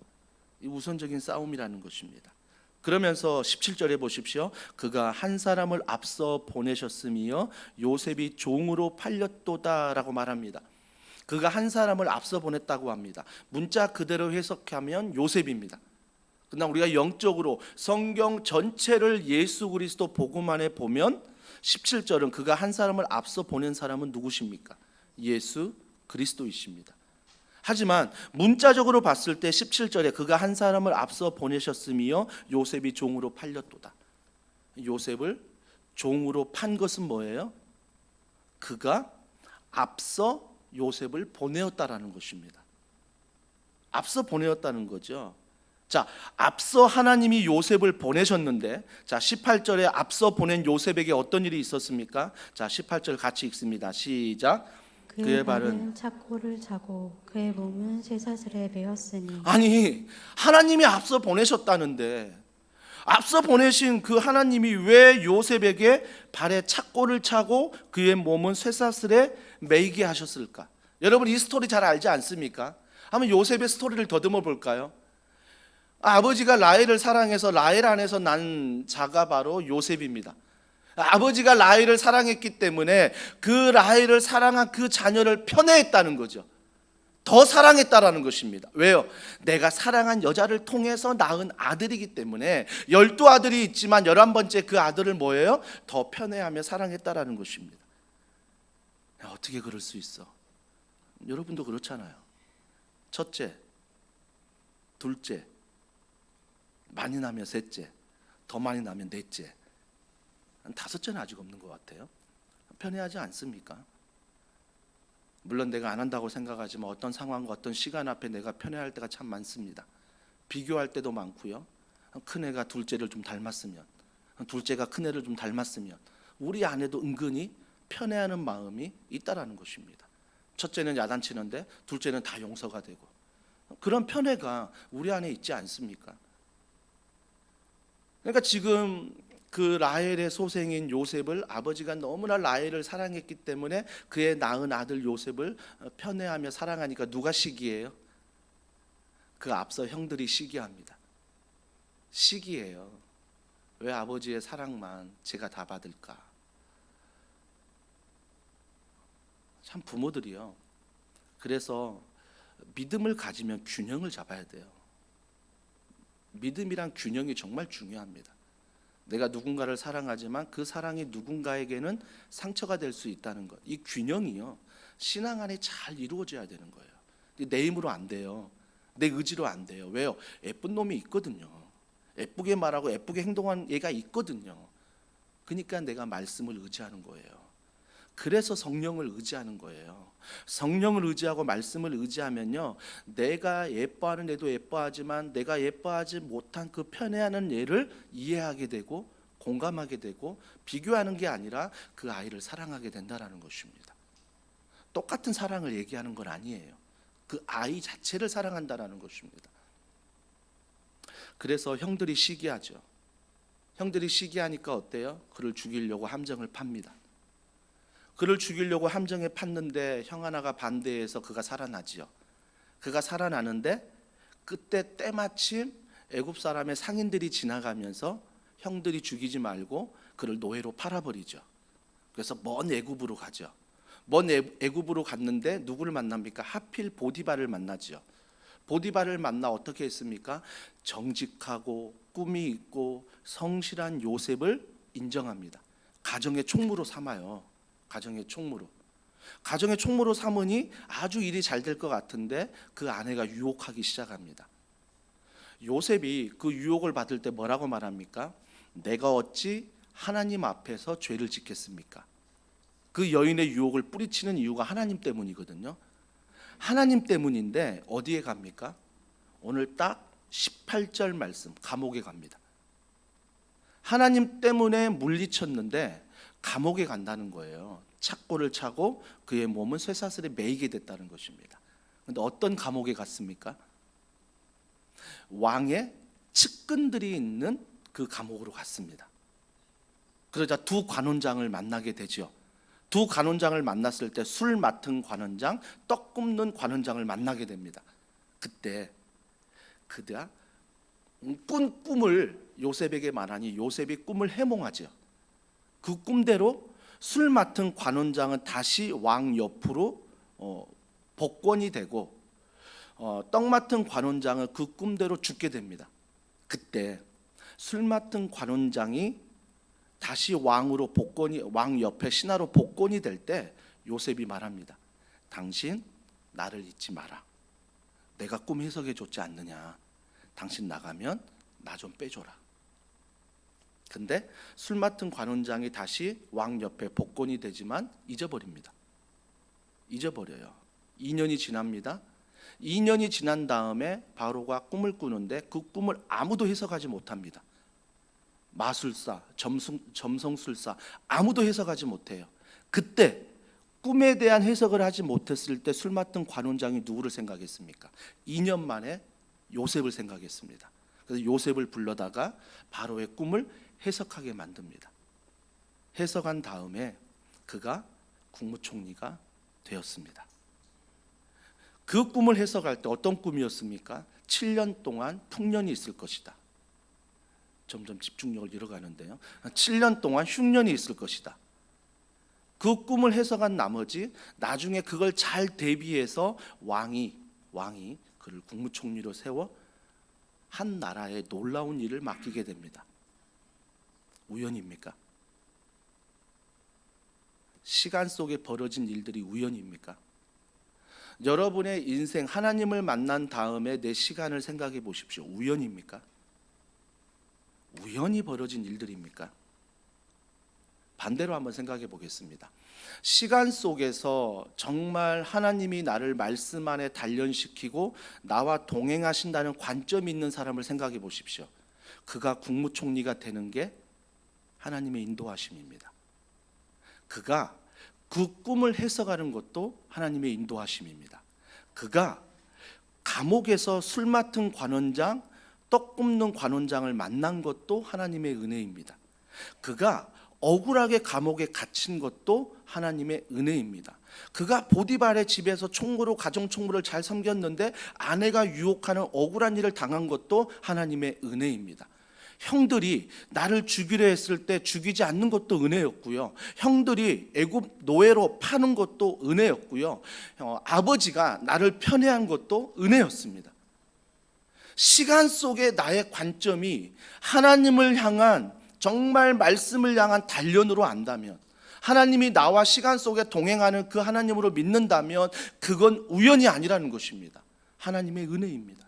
이 우선적인 싸움이라는 것입니다. 그러면서 17절에 보십시오. 그가 한 사람을 앞서 보내셨으며 요셉이 종으로 팔렸도다라고 말합니다. 그가 한 사람을 앞서 보냈다고 합니다. 문자 그대로 해석하면 요셉입니다. 그러나 우리가 영적으로 성경 전체를 예수 그리스도 복음 안에 보면 17절은 그가 한 사람을 앞서 보낸 사람은 누구십니까? 예수 그리스도이십니다. 하지만 문자적으로 봤을 때 17절에 그가 한 사람을 앞서 보내셨으며 요셉이 종으로 팔렸도다. 요셉을 종으로 판 것은 뭐예요? 그가 앞서 요셉을 보내었다라는 것입니다. 앞서 보내었다는 거죠. 자, 앞서 하나님이 요셉을 보내셨는데, 자 18절에 앞서 보낸 요셉에게 어떤 일이 있었습니까? 자 18절 같이 읽습니다. 시작. 그의 발은 착고를 차고 그의 몸은 쇠사슬에 매였으니. 아니, 하나님이 앞서 보내셨다는데 앞서 보내신 그 하나님이 왜 요셉에게 발에 착고를 차고 그의 몸은 쇠사슬에 매이게 하셨을까? 여러분 이 스토리 잘 알지 않습니까? 한번 요셉의 스토리를 더듬어 볼까요? 아버지가 라헬을 사랑해서 라헬 안에서 난 자가 바로 요셉입니다. 아버지가 라헬을 사랑했기 때문에 그 라헬을 사랑한 그 자녀를 편애했다는 거죠. 더 사랑했다라는 것입니다. 왜요? 내가 사랑한 여자를 통해서 낳은 아들이기 때문에 12아들이 있지만 11번째 그 아들을 뭐예요? 더 편애하며 사랑했다라는 것입니다. 야, 어떻게 그럴 수 있어? 여러분도 그렇잖아요. 첫째, 둘째, 많이 나면 셋째, 더 많이 나면 넷째, 한 다섯째는 아직 없는 것 같아요. 편애하지 않습니까? 물론 내가 안 한다고 생각하지만 어떤 상황과 어떤 시간 앞에 내가 편애할 때가 참 많습니다. 비교할 때도 많고요. 큰애가 둘째를 좀 닮았으면, 둘째가 큰애를 좀 닮았으면 우리 안에도 은근히 편애하는 마음이 있다라는 것입니다. 첫째는 야단치는데 둘째는 다 용서가 되고, 그런 편애가 우리 안에 있지 않습니까? 그러니까 지금 그 라헬의 소생인 요셉을 아버지가 너무나 라헬을 사랑했기 때문에 그의 낳은 아들 요셉을 편애하며 사랑하니까 누가 시기해요? 그 앞서 형들이 시기합니다. 시기해요. 왜 아버지의 사랑만 제가 다 받을까? 참 부모들이요. 그래서 믿음을 가지면 균형을 잡아야 돼요. 믿음이란 균형이 정말 중요합니다. 내가 누군가를 사랑하지만 그 사랑이 누군가에게는 상처가 될 수 있다는 것. 이 균형이요, 신앙 안에 잘 이루어져야 되는 거예요. 내 힘으로 안 돼요. 내 의지로 안 돼요. 왜요? 예쁜 놈이 있거든요. 예쁘게 말하고 예쁘게 행동하는 얘가 있거든요. 그러니까 내가 말씀을 의지하는 거예요. 그래서 성령을 의지하는 거예요. 성령을 의지하고 말씀을 의지하면요, 내가 예뻐하는 애도 예뻐하지만 내가 예뻐하지 못한 그 편애하는 애를 이해하게 되고 공감하게 되고 비교하는 게 아니라 그 아이를 사랑하게 된다는 것입니다. 똑같은 사랑을 얘기하는 건 아니에요. 그 아이 자체를 사랑한다는 것입니다. 그래서 형들이 시기하죠. 형들이 시기하니까 어때요? 그를 죽이려고 함정을 팝니다. 그를 죽이려고 함정에 팠는데 형 하나가 반대해서 그가 살아나지요. 그가 살아나는데 그때 때마침 애굽 사람의 상인들이 지나가면서 형들이 죽이지 말고 그를 노예로 팔아버리죠. 그래서 먼 애굽으로 가죠. 먼 애굽으로 갔는데 누구를 만납니까? 하필 보디발을 만나죠. 보디발을 만나 어떻게 했습니까? 정직하고 꿈이 있고 성실한 요셉을 인정합니다. 가정의 총무로 삼아요. 가정의 총무로 삼으니 아주 일이 잘 될 것 같은데 그 아내가 유혹하기 시작합니다. 요셉이 그 유혹을 받을 때 뭐라고 말합니까? 내가 어찌 하나님 앞에서 죄를 짓겠습니까? 그 여인의 유혹을 뿌리치는 이유가 하나님 때문이거든요. 하나님 때문인데 어디에 갑니까? 오늘 딱 18절 말씀, 감옥에 갑니다. 하나님 때문에 물리쳤는데 감옥에 간다는 거예요. 착고를 차고 그의 몸은 쇠사슬에 매이게 됐다는 것입니다. 그런데 어떤 감옥에 갔습니까? 왕의 측근들이 있는 그 감옥으로 갔습니다. 그러자 두 관원장을 만나게 되죠. 두 관원장을 만났을 때 술 맡은 관원장, 떡 굽는 관원장을 만나게 됩니다. 그때 그가 꾼 꿈을 요셉에게 말하니 요셉이 꿈을 해몽하죠. 그 꿈대로 술 맡은 관원장은 다시 왕 옆으로 복권이 되고 떡 맡은 관원장은 그 꿈대로 죽게 됩니다. 그때 술 맡은 관원장이 다시 왕으로 복권이 왕 옆에 신하로 복권이 될 때 요셉이 말합니다. 당신 나를 잊지 마라. 내가 꿈 해석해 줬지 않느냐. 당신 나가면 나 좀 빼줘라. 근데 술 맡은 관원장이 다시 왕 옆에 복권이 되지만 잊어버립니다. 잊어버려요. 2년이 지납니다. 2년이 지난 다음에 바로가 꿈을 꾸는데 그 꿈을 아무도 해석하지 못합니다. 마술사, 점성술사 아무도 해석하지 못해요. 그때 꿈에 대한 해석을 하지 못했을 때 술 맡은 관원장이 누구를 생각했습니까? 2년 만에 요셉을 생각했습니다. 그래서 요셉을 불러다가 바로의 꿈을 해석하게 만듭니다. 해석한 다음에 그가 국무총리가 되었습니다. 그 꿈을 해석할 때 어떤 꿈이었습니까? 7년 동안 풍년이 있을 것이다. 점점 집중력을 잃어가는데요. 7년 동안 흉년이 있을 것이다. 그 꿈을 해석한 나머지 나중에 그걸 잘 대비해서 왕이 그를 국무총리로 세워 한 나라의 놀라운 일을 맡기게 됩니다. 우연입니까? 시간 속에 벌어진 일들이 우연입니까? 여러분의 인생 하나님을 만난 다음에 내 시간을 생각해 보십시오. 우연입니까? 우연히 벌어진 일들입니까? 반대로 한번 생각해 보겠습니다. 시간 속에서 정말 하나님이 나를 말씀 안에 단련시키고 나와 동행하신다는 관점이 있는 사람을 생각해 보십시오. 그가 국무총리가 되는 게 하나님의 인도하심입니다. 그가 그 꿈을 해석하는 것도 하나님의 인도하심입니다. 그가 감옥에서 술 맡은 관원장, 떡 굽는 관원장을 만난 것도 하나님의 은혜입니다. 그가 억울하게 감옥에 갇힌 것도 하나님의 은혜입니다. 그가 보디발의 집에서 총무로 가정 총무를 잘 섬겼는데 아내가 유혹하는 억울한 일을 당한 것도 하나님의 은혜입니다. 형들이 나를 죽이려 했을 때 죽이지 않는 것도 은혜였고요. 형들이 애굽 노예로 파는 것도 은혜였고요. 아버지가 나를 편애한 것도 은혜였습니다. 시간 속에 나의 관점이 하나님을 향한 정말 말씀을 향한 단련으로 안다면, 하나님이 나와 시간 속에 동행하는 그 하나님으로 믿는다면 그건 우연이 아니라는 것입니다. 하나님의 은혜입니다.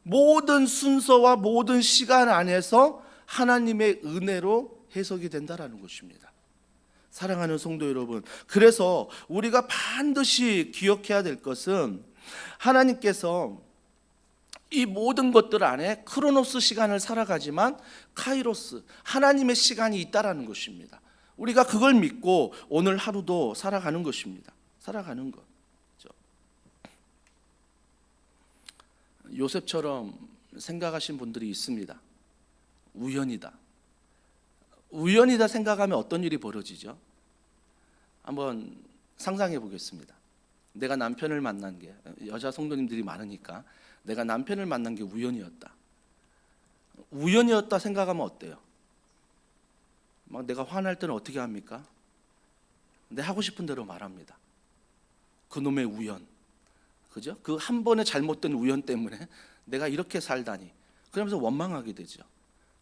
모든 순서와 모든 시간 안에서 하나님의 은혜로 해석이 된다는 것입니다. 사랑하는 성도 여러분, 그래서 우리가 반드시 기억해야 될 것은 하나님께서 이 모든 것들 안에 크로노스 시간을 살아가지만 카이로스, 하나님의 시간이 있다라는 것입니다. 우리가 그걸 믿고 오늘 하루도 살아가는 것입니다. 살아가는 것. 요셉처럼 생각하신 분들이 있습니다. 우연이다. 우연이다 생각하면 어떤 일이 벌어지죠? 한번 상상해 보겠습니다. 내가 남편을 만난 게, 여자 성도님들이 많으니까 내가 남편을 만난 게 우연이었다. 우연이었다 생각하면 어때요? 막 내가 화날 때는 어떻게 합니까? 내 하고 싶은 대로 말합니다. 그놈의 우연, 그죠? 그 한 번의 잘못된 우연 때문에 내가 이렇게 살다니, 그러면서 원망하게 되죠.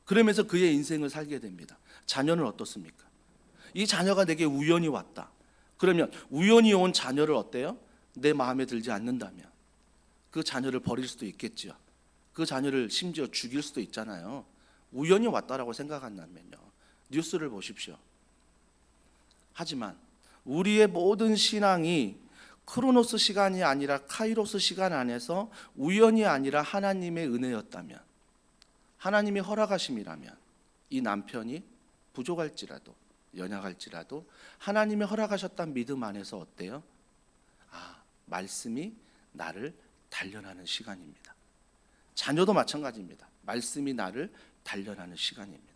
그러면서 그의 인생을 살게 됩니다. 자녀는 어떻습니까? 이 자녀가 내게 우연히 왔다. 그러면 우연히 온 자녀를 어때요? 내 마음에 들지 않는다면 그 자녀를 버릴 수도 있겠죠. 그 자녀를 심지어 죽일 수도 있잖아요. 우연히 왔다라고 생각한다면요. 뉴스를 보십시오. 하지만 우리의 모든 신앙이 크로노스 시간이 아니라 카이로스 시간 안에서 우연이 아니라 하나님의 은혜였다면, 하나님이 허락하심이라면 이 남편이 부족할지라도 연약할지라도 하나님이 허락하셨다는 믿음 안에서 어때요? 말씀이 나를 단련하는 시간입니다. 자녀도 마찬가지입니다. 말씀이 나를 단련하는 시간입니다.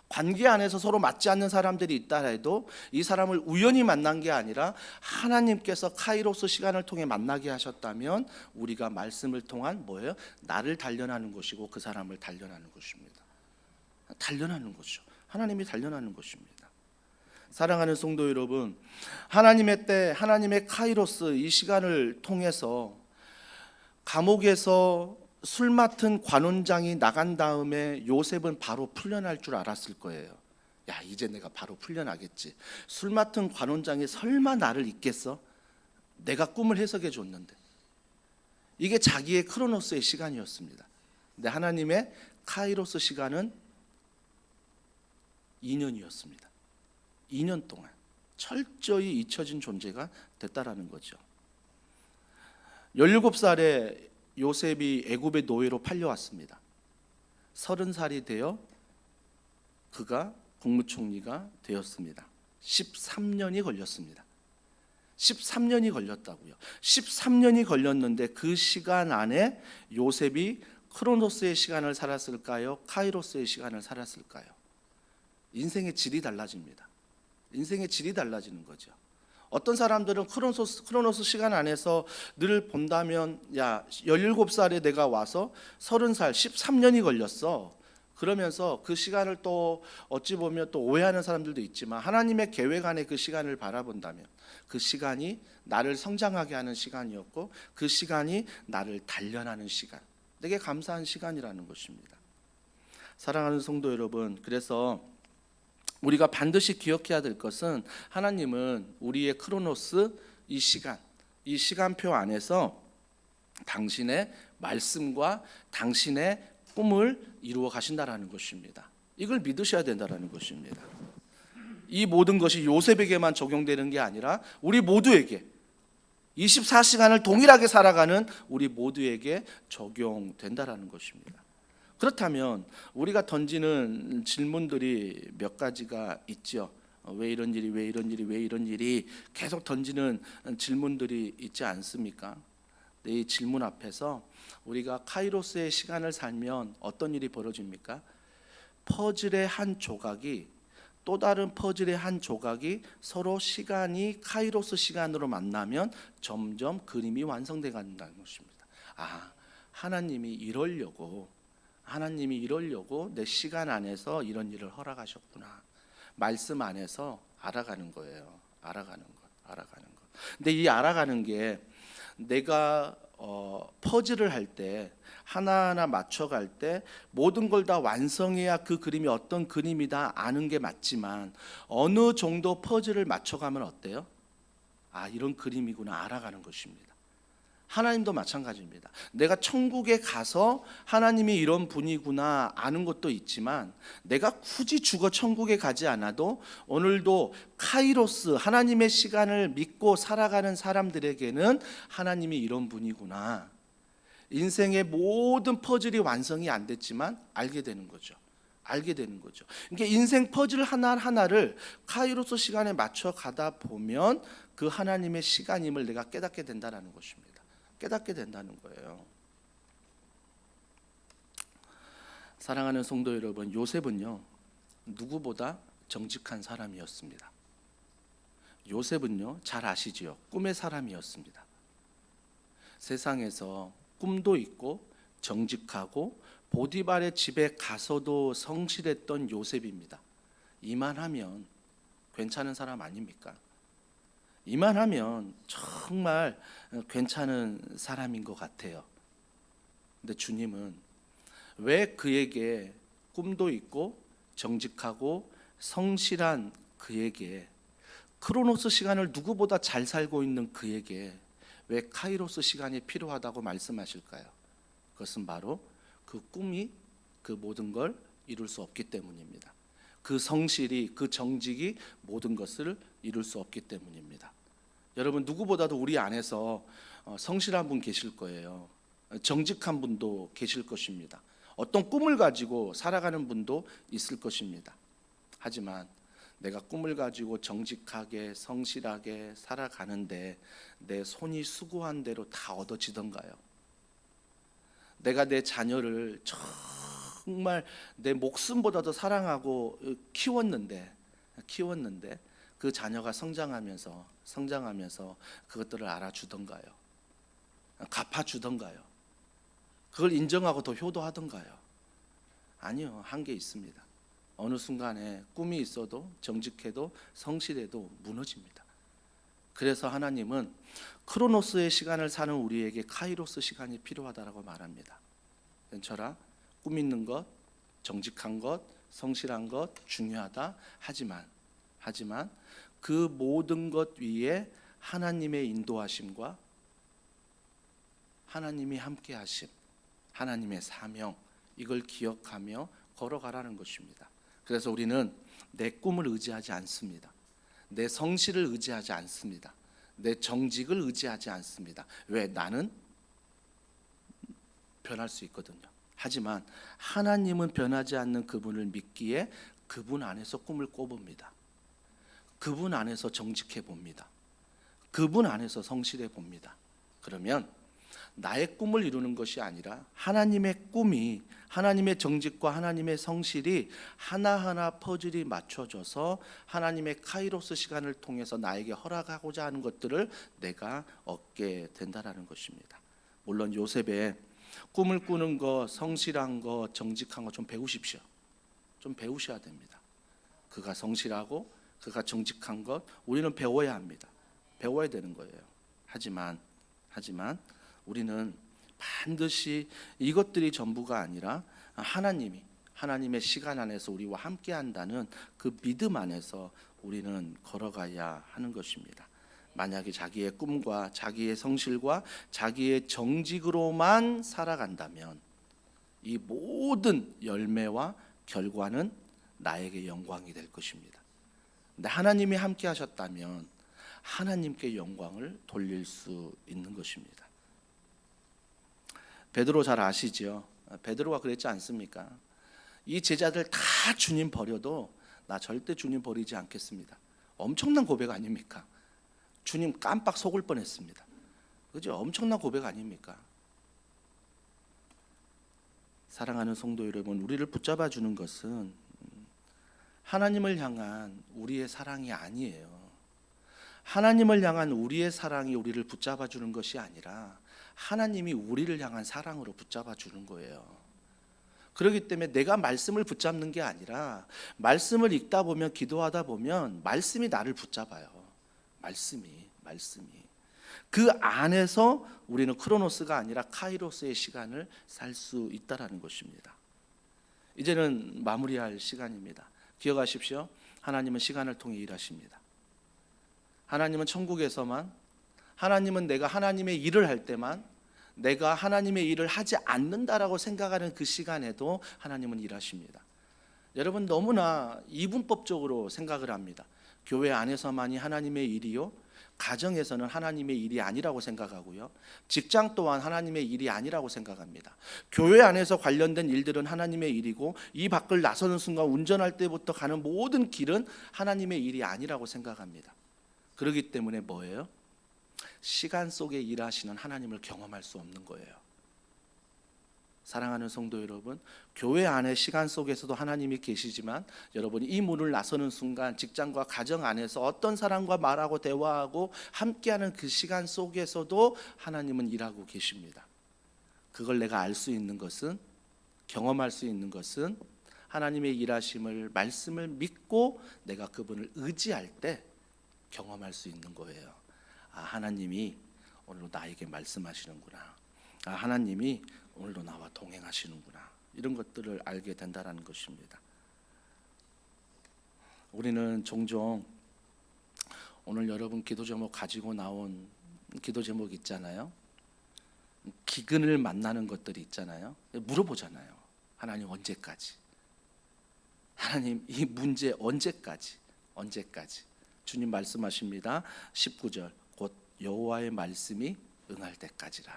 관계 안에서 서로 맞지 않는 사람들이 있다 해도 이 사람을 우연히 만난 게 아니라 하나님께서 카이로스 시간을 통해 만나게 하셨다면 우리가 말씀을 통한 뭐예요? 나를 단련하는 것이고 그 사람을 단련하는 것입니다. 단련하는 것이죠. 하나님이 단련하는 것입니다. 사랑하는 성도 여러분, 하나님의 때, 하나님의 카이로스 이 시간을 통해서 감옥에서 술 맡은 관원장이 나간 다음에 요셉은 바로 풀려날 줄 알았을 거예요. 야, 이제 내가 바로 풀려나겠지. 술 맡은 관원장이 설마 나를 잊겠어? 내가 꿈을 해석해 줬는데. 이게 자기의 크로노스의 시간이었습니다. 근데 하나님의 카이로스 시간은 2년이었습니다. 2년 동안 철저히 잊혀진 존재가 됐다라는 거죠. 17살에 요셉이 애굽의 노예로 팔려왔습니다. 30살이 되어 그가 국무총리가 되었습니다. 13년이 걸렸습니다. 13년이 걸렸다고요. 13년이 걸렸는데 그 시간 안에 요셉이 크로노스의 시간을 살았을까요? 카이로스의 시간을 살았을까요? 인생의 질이 달라집니다. 인생의 질이 달라지는 거죠. 어떤 사람들은 크로노스 시간 안에서 늘 본다면, 야, 17살에 내가 와서 30살 13년이 걸렸어. 그러면서 그 시간을 또 어찌 보면 또 오해하는 사람들도 있지만, 하나님의 계획 안에 그 시간을 바라본다면 그 시간이 나를 성장하게 하는 시간이었고 그 시간이 나를 단련하는 시간, 되게 감사한 시간이라는 것입니다. 사랑하는 성도 여러분, 그래서 우리가 반드시 기억해야 될 것은, 하나님은 우리의 크로노스 이 시간표 안에서 당신의 말씀과 당신의 꿈을 이루어 가신다라는 것입니다. 이걸 믿으셔야 된다라는 것입니다. 이 모든 것이 요셉에게만 적용되는 게 아니라 우리 모두에게, 24시간을 동일하게 살아가는 우리 모두에게 적용된다라는 것입니다. 그렇다면 우리가 던지는 질문들이 몇 가지가 있죠. 왜 이런 일이, 왜 이런 일이, 왜 이런 일이, 계속 던지는 질문들이 있지 않습니까? 이 질문 앞에서 우리가 카이로스의 시간을 살면 어떤 일이 벌어집니까? 퍼즐의 한 조각이 또 다른 퍼즐의 한 조각이 서로 시간이 카이로스 시간으로 만나면 점점 그림이 완성돼 간다는 것입니다. 하나님이 이러려고 내 시간 안에서 이런 일을 허락하셨구나. 말씀 안에서 알아가는 거예요. 알아가는 것. 근데 이 알아가는 게 내가 퍼즐을 할 때, 하나하나 맞춰갈 때 모든 걸 다 완성해야 그 그림이 어떤 그림이다 아는 게 맞지만, 어느 정도 퍼즐을 맞춰가면 어때요? 이런 그림이구나 알아가는 것입니다. 하나님도 마찬가지입니다. 내가 천국에 가서 하나님이 이런 분이구나 아는 것도 있지만, 내가 굳이 죽어 천국에 가지 않아도 오늘도 카이로스, 하나님의 시간을 믿고 살아가는 사람들에게는 하나님이 이런 분이구나, 인생의 모든 퍼즐이 완성이 안 됐지만 알게 되는 거죠. 그러니까 인생 퍼즐 하나하나를 카이로스 시간에 맞춰 가다 보면 그 하나님의 시간임을 내가 깨닫게 된다는 것입니다. 깨닫게 된다는 거예요. 사랑하는 성도 여러분, 요셉은요 누구보다 정직한 사람이었습니다. 요셉은요 잘 아시지요? 꿈의 사람이었습니다. 세상에서 꿈도 있고 정직하고 보디발의 집에 가서도 성실했던 요셉입니다. 이만하면 괜찮은 사람 아닙니까? 이만하면 정말 괜찮은 사람인 것 같아요. 근데 주님은 왜 그에게 꿈도 있고 정직하고 성실한 그에게, 크로노스 시간을 누구보다 잘 살고 있는 그에게 왜 카이로스 시간이 필요하다고 말씀하실까요? 그것은 바로 그 꿈이 그 모든 걸 이룰 수 없기 때문입니다. 그 성실이, 그 정직이 모든 것을 이룰 수 없기 때문입니다. 여러분 누구보다도 우리 안에서 성실한 분 계실 거예요. 정직한 분도 계실 것입니다. 어떤 꿈을 가지고 살아가는 분도 있을 것입니다. 하지만 내가 꿈을 가지고 정직하게 성실하게 살아가는데 내 손이 수고한 대로 다 얻어지던가요? 내가 내 자녀를 정말 내 목숨보다도 사랑하고 키웠는데 그 자녀가 성장하면서 그것들을 알아주던가요? 갚아주던가요? 그걸 인정하고 더 효도하던가요? 아니요, 한계 있습니다. 어느 순간에 꿈이 있어도 정직해도 성실해도 무너집니다. 그래서 하나님은 크로노스의 시간을 사는 우리에게 카이로스 시간이 필요하다라고 말합니다. 연철아, 꿈 있는 것, 정직한 것, 성실한 것 중요하다. 하지만 그 모든 것 위에 하나님의 인도하심과 하나님이 함께하심, 하나님의 사명, 이걸 기억하며 걸어가라는 것입니다. 그래서 우리는 내 꿈을 의지하지 않습니다. 내 성실을 의지하지 않습니다. 내 정직을 의지하지 않습니다. 왜? 나는 변할 수 있거든요. 하지만 하나님은 변하지 않는 그분을 믿기에 그분 안에서 꿈을 꿔봅니다. 그분 안에서 정직해 봅니다. 그분 안에서 성실해 봅니다. 그러면 나의 꿈을 이루는 것이 아니라 하나님의 꿈이, 하나님의 정직과 하나님의 성실이 하나하나 퍼즐이 맞춰져서 하나님의 카이로스 시간을 통해서 나에게 허락하고자 하는 것들을 내가 얻게 된다라는 것입니다. 물론 요셉의 꿈을 꾸는 것, 성실한 것, 정직한 것 좀 배우십시오. 좀 배우셔야 됩니다. 그가 성실하고 그가 정직한 것 우리는 배워야 합니다. 배워야 되는 거예요. 하지만 우리는 반드시 이것들이 전부가 아니라 하나님의 시간 안에서 우리와 함께 한다는 그 믿음 안에서 우리는 걸어가야 하는 것입니다. 만약에 자기의 꿈과 자기의 성실과 자기의 정직으로만 살아간다면 이 모든 열매와 결과는 나에게 영광이 될 것입니다. 근데 하나님이 함께 하셨다면 하나님께 영광을 돌릴 수 있는 것입니다. 베드로 잘 아시죠? 베드로가 그랬지 않습니까? 이 제자들 다 주님 버려도 나 절대 주님 버리지 않겠습니다. 엄청난 고백 아닙니까? 주님 깜빡 속을 뻔했습니다. 그죠? 엄청난 고백 아닙니까? 사랑하는 성도 여러분, 우리를 붙잡아 주는 것은 하나님을 향한 우리의 사랑이 아니에요. 하나님을 향한 우리의 사랑이 우리를 붙잡아 주는 것이 아니라 하나님이 우리를 향한 사랑으로 붙잡아 주는 거예요. 그렇기 때문에 내가 말씀을 붙잡는 게 아니라 말씀을 읽다 보면, 기도하다 보면 말씀이 나를 붙잡아요. 말씀이 그 안에서 우리는 크로노스가 아니라 카이로스의 시간을 살 수 있다라는 것입니다. 이제는 마무리할 시간입니다. 기억하십시오. 하나님은 시간을 통해 일하십니다. 하나님은 천국에서만, 하나님은 내가 하나님의 일을 할 때만, 내가 하나님의 일을 하지 않는다라고 생각하는 그 시간에도 하나님은 일하십니다. 여러분 너무나 이분법적으로 생각을 합니다. 교회 안에서만이 하나님의 일이요, 가정에서는 하나님의 일이 아니라고 생각하고요, 직장 또한 하나님의 일이 아니라고 생각합니다. 교회 안에서 관련된 일들은 하나님의 일이고 이 밖을 나서는 순간 운전할 때부터 가는 모든 길은 하나님의 일이 아니라고 생각합니다. 그렇기 때문에 뭐예요? 시간 속에 일하시는 하나님을 경험할 수 없는 거예요. 사랑하는 성도 여러분, 교회 안에 시간 속에서도 하나님이 계시지만 여러분이 이 문을 나서는 순간 직장과 가정 안에서 어떤 사람과 말하고 대화하고 함께하는 그 시간 속에서도 하나님은 일하고 계십니다. 그걸 내가 알 수 있는 것은, 경험할 수 있는 것은 하나님의 일하심을, 말씀을 믿고 내가 그분을 의지할 때 경험할 수 있는 거예요. 아, 하나님이 오늘도 나에게 말씀하시는구나. 아, 하나님이 오늘도 나와 동행하시는구나. 이런 것들을 알게 된다는 것입니다. 우리는 종종 오늘 여러분 기도 제목 가지고 나온 기도 제목 있잖아요. 기근을 만나는 것들이 있잖아요. 물어보잖아요. 하나님 언제까지? 하나님, 이 문제 언제까지? 주님 말씀하십니다. 19절, 곧 여호와의 말씀이 응할 때까지라.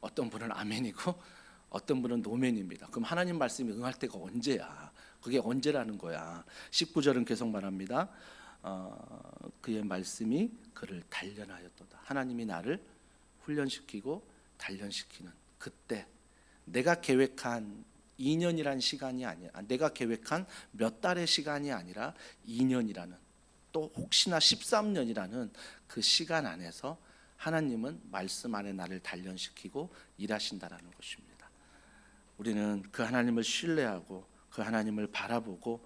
어떤 분은 아멘이고 어떤 분은 노멘입니다. 그럼 하나님 말씀이 응할 때가 언제야? 그게 언제라는 거야? 19절은 계속 말합니다. 그의 말씀이 그를 단련하였도다. 하나님이 나를 훈련시키고 단련시키는 그때, 내가 계획한 2년이란 시간이 아니야. 내가 계획한 몇 달의 시간이 아니라 2년이라는, 또 혹시나 13년이라는 그 시간 안에서 하나님은 말씀 안에 나를 단련시키고 일하신다라는 것입니다. 우리는 그 하나님을 신뢰하고 그 하나님을 바라보고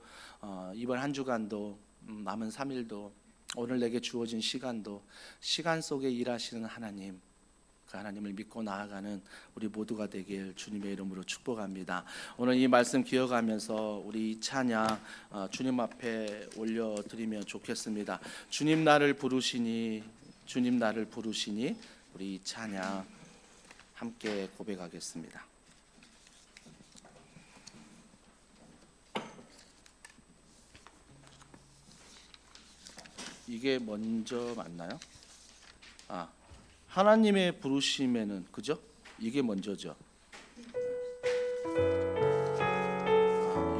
이번 한 주간도 남은 3일도 오늘 내게 주어진 시간도 시간 속에 일하시는 하나님, 그 하나님을 믿고 나아가는 우리 모두가 되길 주님의 이름으로 축복합니다. 오늘 이 말씀 기억하면서 우리 이 찬양 주님 앞에 올려드리면 좋겠습니다. 주님 나를 부르시니, 주님 나를 부르시니, 우리 이 찬양 함께 고백하겠습니다. 이게 먼저 맞나요? 하나님의 부르심에는, 그죠? 이게 먼저죠.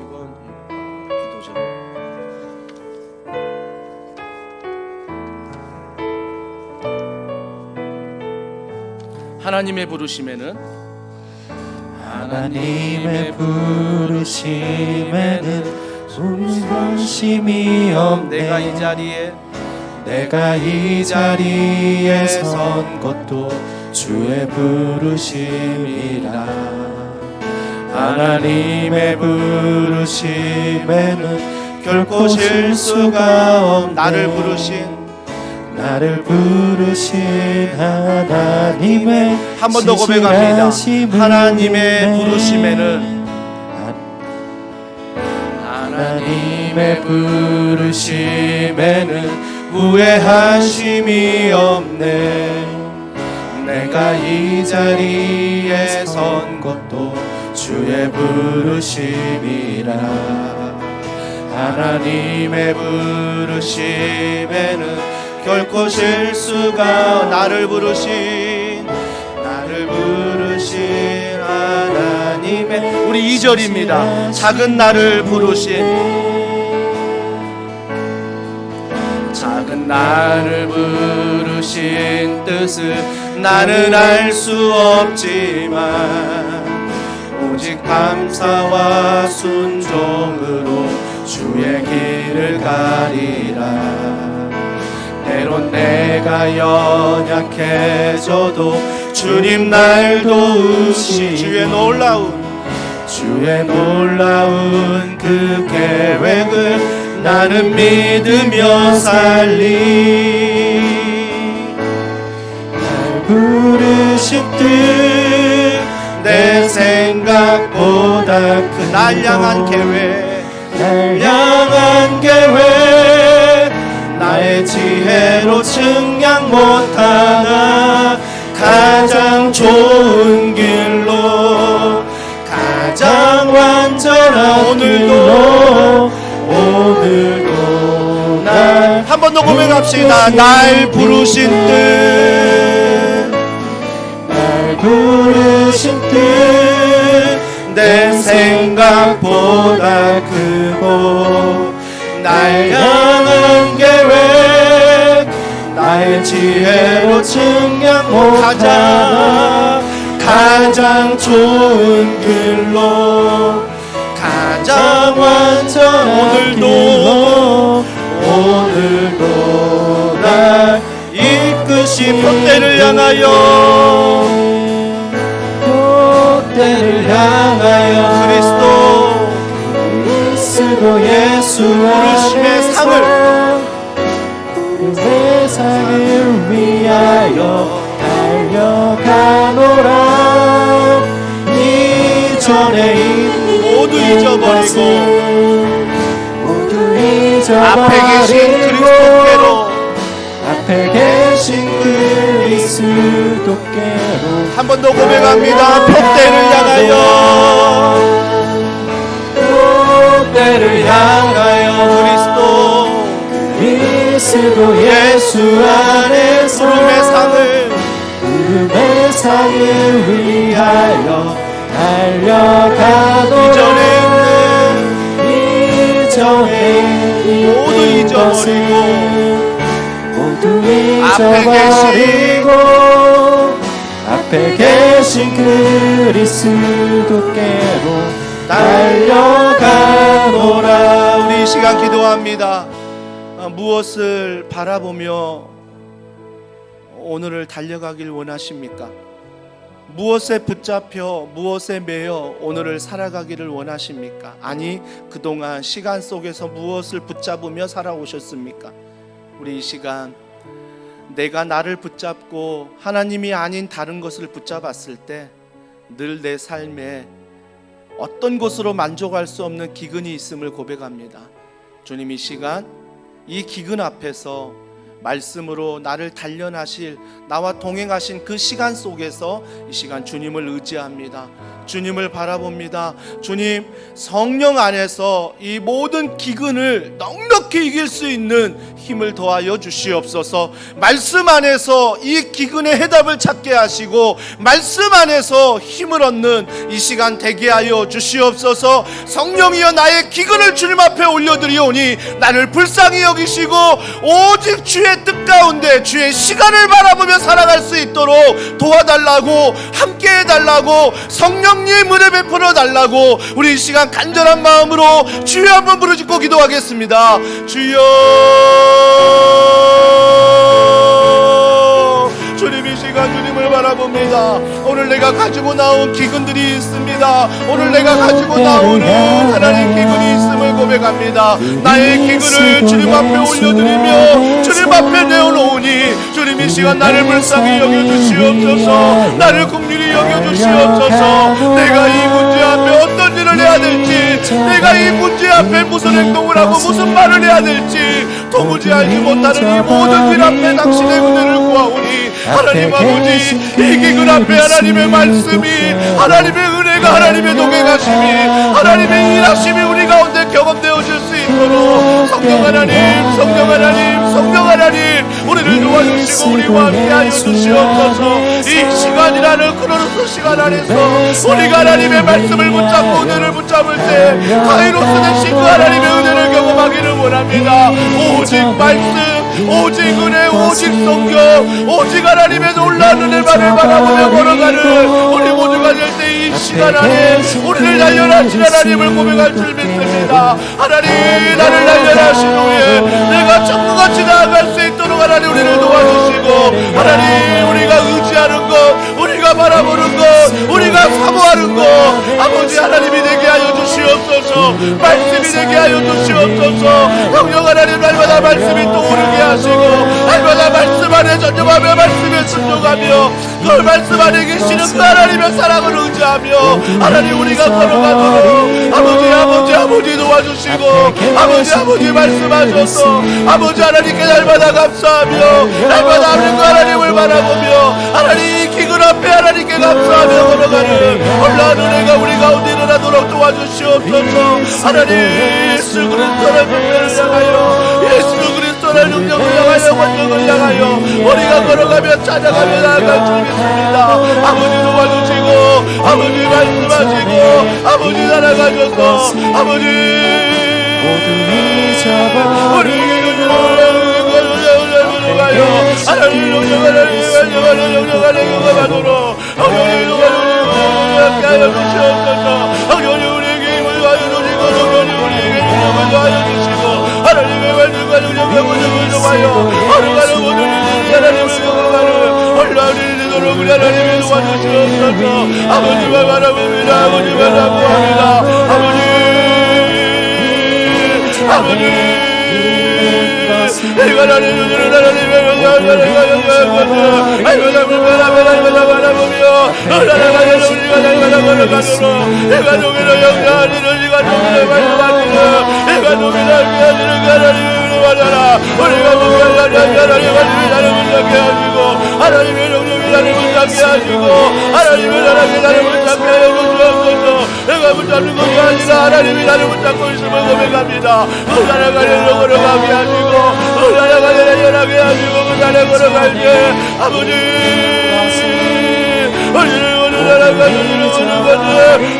이건 기도 제목. 하나님의 부르심에는, 하나님의 부르심에는 손심이 없네. 내가 이 자리에 선 것도 주의 부르심이라. 하나님의 부르심에는 결코 실수가 없네. 나를 부르신 하나님의 한 번 더 고백합니다. 하나님의 부르심에는, 하나님의 부르심에는 후회하심이 없네. 내가 이 자리에 선 것도 주의 부르심이라. 하나님의 부르심에는 결코 실수가, 나를 부르신 하나님의, 우리 2절입니다. 작은 나를 부르신, 작은 나를 부르신 뜻을 나는 알 수 없지만 오직 감사와 순종으로 주의 길을 가리라. 때론 내가 연약해져도 주님 날 도우시니 주의 놀라운 그 계획을 나는 믿으며 살리. 날 부르신 뜻 내 생각보다 큰 날 향한 계획 나의 지혜로 측량 못하나 가장 좋은 길로, 가장 완전한 오늘도 날 한 번 더 고백합시다. 날 부르신 뜻 내 생각보다 크고 날 향한 계획 나의 지혜로 측량 못하나 가장 좋은 길로, 가장 완전한 길로 오늘도 날 이끄시. 표대를 향하여 그리스도 예수 부르심의 상을 위하여 달려가노라. 이전에 모두 잊어버리고 앞에 계신 그리스도께로 한 번 더 고백합니다. 표대를 향하여 은혜를 향하여 그리스도 예수 안에서 구름의 상을 위하여 달려가도록 이전에 모두 잊어버리고 모두 잊어버리고 앞에 계신 그리스도께로 달려가노라. 우리 이 시간 기도합니다. 무엇을 바라보며 오늘을 달려가길 원하십니까? 무엇에 붙잡혀 무엇에 매여 오늘을 살아가기를 원하십니까? 아니, 그동안 시간 속에서 무엇을 붙잡으며 살아오셨습니까? 우리 이 시간 내가 나를 붙잡고 하나님이 아닌 다른 것을 붙잡았을 때 늘 내 삶에 어떤 것으로 만족할 수 없는 기근이 있음을 고백합니다. 주님, 이 시간 이 기근 앞에서 말씀으로 나를 단련하실, 나와 동행하신 그 시간 속에서 이 시간 주님을 의지합니다. 주님을 바라봅니다. 주님, 성령 안에서 이 모든 기근을 넉넉히 이길 수 있는 힘을 더하여 주시옵소서. 말씀 안에서 이 기근의 해답을 찾게 하시고 말씀 안에서 힘을 얻는 이 시간 되게 하여 주시옵소서. 성령이여, 나의 기근을 주님 앞에 올려드리오니 나를 불쌍히 여기시고 오직 주의 뜻 가운데 주의 시간을 바라보며 살아갈 수 있도록 도와달라고, 함께 해달라고, 성령님 은혜 베풀어 달라고 우리 이 시간 간절한 마음으로 주여 한번 부르짖고 기도하겠습니다. 주여, 주님, 이 시간 주님을 바라봅니다. 오늘 내가 가지고 나온 기근들이 있습니다. 오늘 내가 가지고 나오는 하나님 기근이 있음을 고백합니다. 나의 기근을 주님 앞에 올려드리며 주님 앞에 내어놓으니 주님, 이 시간 나를 불쌍히 여겨주시옵소서. 나를 긍휼히 여겨주시옵소서. 내가 이 문제 앞에 어떤 일을 해야 될지, 내가 이 문제 앞에 무슨 행동을 하고 무슨 말을 해야 될지 도무지 알지 못하는 이 모든 일 앞에 당신의 은혜를 구하오니 하나님 아버지, 이 기근 앞에 하나님의 말씀이, 하나님의 은혜가, 하나님의 동행하심이, 하나님의 일하심이 우리 가운데 경험되어질 수 있도록 성령 하나님, 성령 하나님, 성령 하나님 우리를 도와주시고 우리와 함께하여 주시옵소서. 이 시간이라는 크로노스 시간 안에서 우리가 하나님의 말씀을 붙잡고 은혜를 붙잡을 때 가이로스 되신 그 하나님의 은혜를 경험하기를 원합니다. 오직 말씀, 오직 은혜, 오직 성경, 오직 하나님의 놀라운 은혜만을 바라보며 걸어가는 우리 모두가 될 때 이 시간 안에 우리를 단련하신 하나님을 고백할 줄 믿습니다. 하나님, 나를 단련하신 후에 내가 천국같이 나아갈 수 있도록 하나님 우리를 도와주시고, 하나님, 우리가 의지하는 것, 우리가 바라보는 것, 우리가 사모하는 것 아버지 하나님이 되게 하여 주시옵소서. 말씀이 되게 하여 주시옵소서. 성령 하나님, 날마다 말씀이 떠오르게 하시고 날마다 말씀 안에 전념하며 말씀에 순종하며 그 말씀 안에 계시는 그 하나님의 사랑을 의지하며 하나님 우리가 걸어가도록 아버지 도와주시고 아버지 말씀하셔서 아버지 하나님께 날마다 감사하며 날마다 하나님을 바라보며 하나님 기근 앞에 하나님께 감사하며 걸어가는 놀라운 은혜가 우리 가운데 일어나도록 도와주시옵소서. 하나님, 예수 그리스도의 능력을 향하여, 예수 그리스도의 능력을 향하여, 권력을 향하여 우리가 걸어가며 찾아가며 나아갈 줄 믿습니다. 아버지 도와주시고 아버지 말씀하시고 아버지 살아가셔서 아버지 우리에게 하나님의 말씀과 능력을 좋아요. 하루가는 모든 일들이 하나님을 경험하는 올라오는 일도록 우리 하나님이 도와주시옵소서. 아버지만 바라봅니다. 아버지만 사모합니다. 아버지 이거 하나님 주시는 하나님의 날마다 바라보며 날아가는 우리가 날마다 걸어가도록 이가 누기를 영장하시는 이가 누기를 말씀하시는 이가 누기를 하시는 하나님을 받아라. 우리가 누기를 하나님을 나를 붙잡게 하시고 하나님의 영역이 나를 붙잡게 하시고 하나님의 나라가 나를 붙잡게 하여 주시옵소서. 내가 붙잡는 것이 아니라 하나님이 나를 붙잡고 있음을 고백합니다. 나를 가려고 걸어가게 하시고 나를 가려고 연하게 하시고 나를 걸어갈 때 아버지 우리를 오늘 나라가 우리를 오는 것을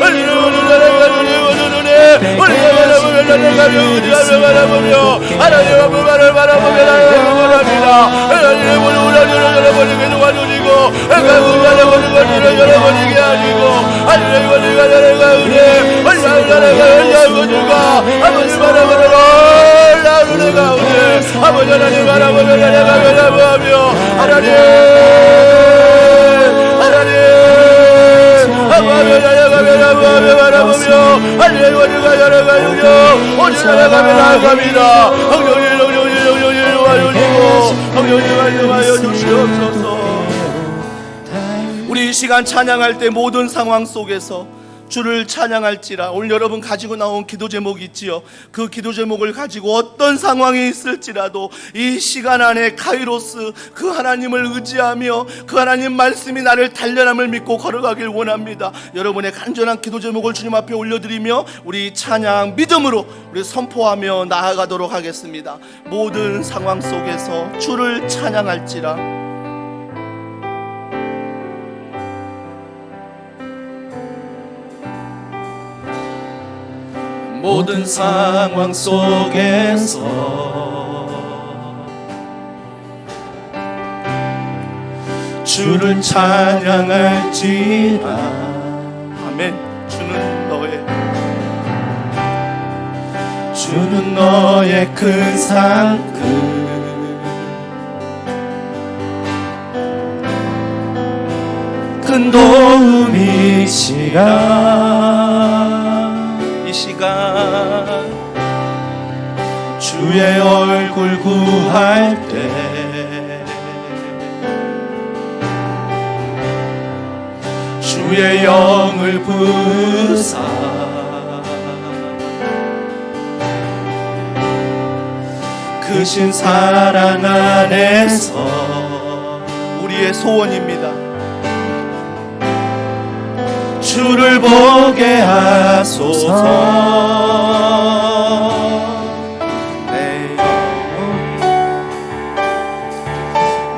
우리를 오늘 나라가 우리를 오는 은혜 우리가 바라보며 나를 가려 우리가 바라보며 하나님 앞을 바라보며 나를 원합니다. 하나님 오늘 우리를 열어버리게 도와주시고 하나님 바라보는 것을 열어버리게 하시고 하나님 우리가 나라가 은혜 우리가 나라가 열어주가 아버지 바라보는 나를 가운데 아버지 하나님 바라보며 나라가 바라보며 하나님 우리 이 시간 찬양할 때 모든 상황 속에서 주를 찬양할지라. 오늘 여러분 가지고 나온 기도 제목이 있지요. 그 기도 제목을 가지고 어떤 상황이 있을지라도 이 시간 안에 카이로스 그 하나님을 의지하며 그 하나님 말씀이 나를 단련함을 믿고 걸어가길 원합니다. 여러분의 간절한 기도 제목을 주님 앞에 올려드리며 우리 찬양 믿음으로 우리 선포하며 나아가도록 하겠습니다. 모든 상황 속에서 주를 찬양할지라. 모든 상황 속에서 주를 찬양할지라. 아멘. 주는 너의 큰 상급 큰 도움이시라. 이 시간 주의 얼굴 구할 때 주의 영을 부으사 크신 사랑 안에서 우리의 소원입니다. 주를 보게 하소서.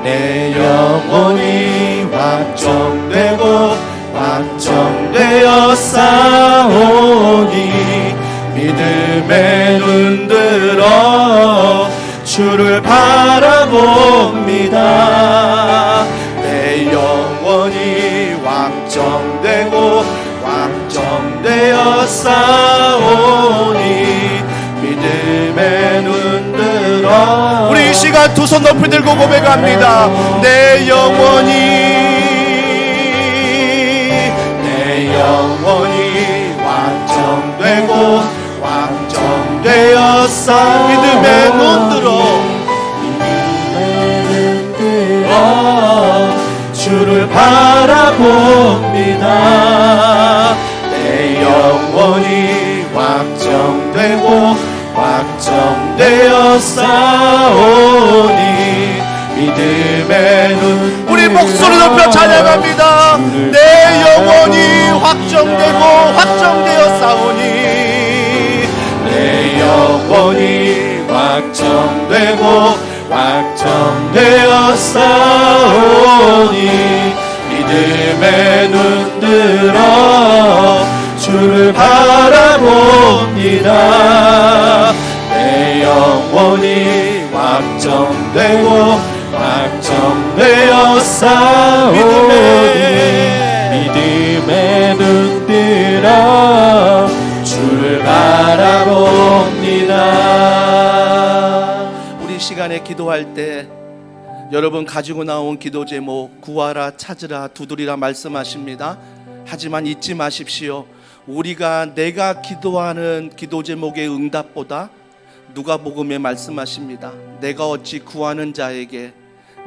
내 영혼이 확정되고 확정되어 싸우니 믿음에 눈들어 주를 바라봅니다. 내 영혼이 확정되고 확정되어 싸우니 믿음에 눈들어. 우리 이 시간 두 손 높이 들고 고백합니다. 내 영혼이 확정되고 확정되어 싸우니 믿음에 눈들어 주를 바라봅니다. 내 영혼이 확정되고 확정되어 싸우니 믿음의 눈. 우리 목소리 높여 찬양합니다. 내 영혼이 확정되고 확정되어 싸우니 내 영혼이 확정되고 확정되어 싸우니 믿음에 눈들어 주를 바라봅니다. 내 영혼이 확정되고 확정되어 싸우니 믿음에 눈들어 주를 바라봅니다. 우리 시간에 기도할 때 여러분 가지고 나온 기도 제목 구하라 찾으라 두드리라 말씀하십니다. 하지만 잊지 마십시오. 내가 기도하는 기도 제목의 응답보다 누가복음에 말씀하십니다. 내가 어찌 구하는 자에게,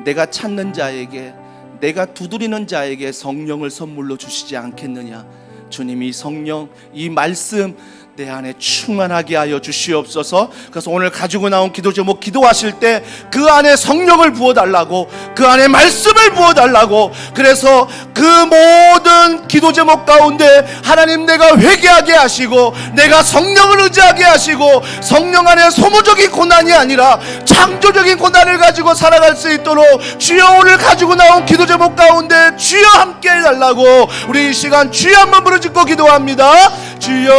내가 찾는 자에게, 내가 두드리는 자에게 성령을 선물로 주시지 않겠느냐. 주님이 성령, 이 말씀 내 안에 충만하게 하여 주시옵소서. 그래서 오늘 가지고 나온 기도 제목 기도하실 때 그 안에 성령을 부어달라고, 그 안에 말씀을 부어달라고, 그래서 그 모든 기도 제목 가운데 하나님 내가 회개하게 하시고 내가 성령을 의지하게 하시고 성령 안에 소모적인 고난이 아니라 창조적인 고난을 가지고 살아갈 수 있도록 주여 오늘 가지고 나온 기도 제목 가운데 주여 함께 해달라고 우리 이 시간 주여 한번 부르짖고 기도합니다. 주여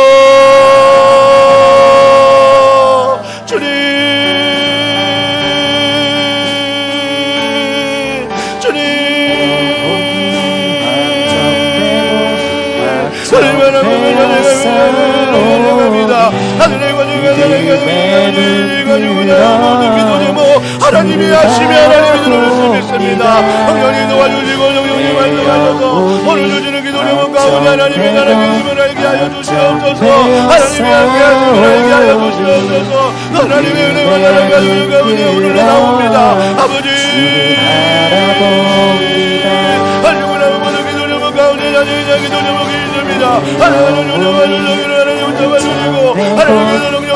주님 하나님이 하시며 하나님이 들어줄 수 있습니다. 성령이 도와주시고 성령이 말씀하셔서 오늘 주시는 기도 제목 가운데 하나님이 나라의 힘을 알게 하여 주시옵소서. 하나님이 함께 하심을 알게 하여 주시옵소서. 하나님의 은혜와 나라가 주님 가운데 오늘 나옵니다. 아버지 하시고 나온 모든 기도 제목 가운데 자신의 기도 제목이 있습니다. 하나님의 은혜와 하나님을 잡아주시고 하나님의 능력으로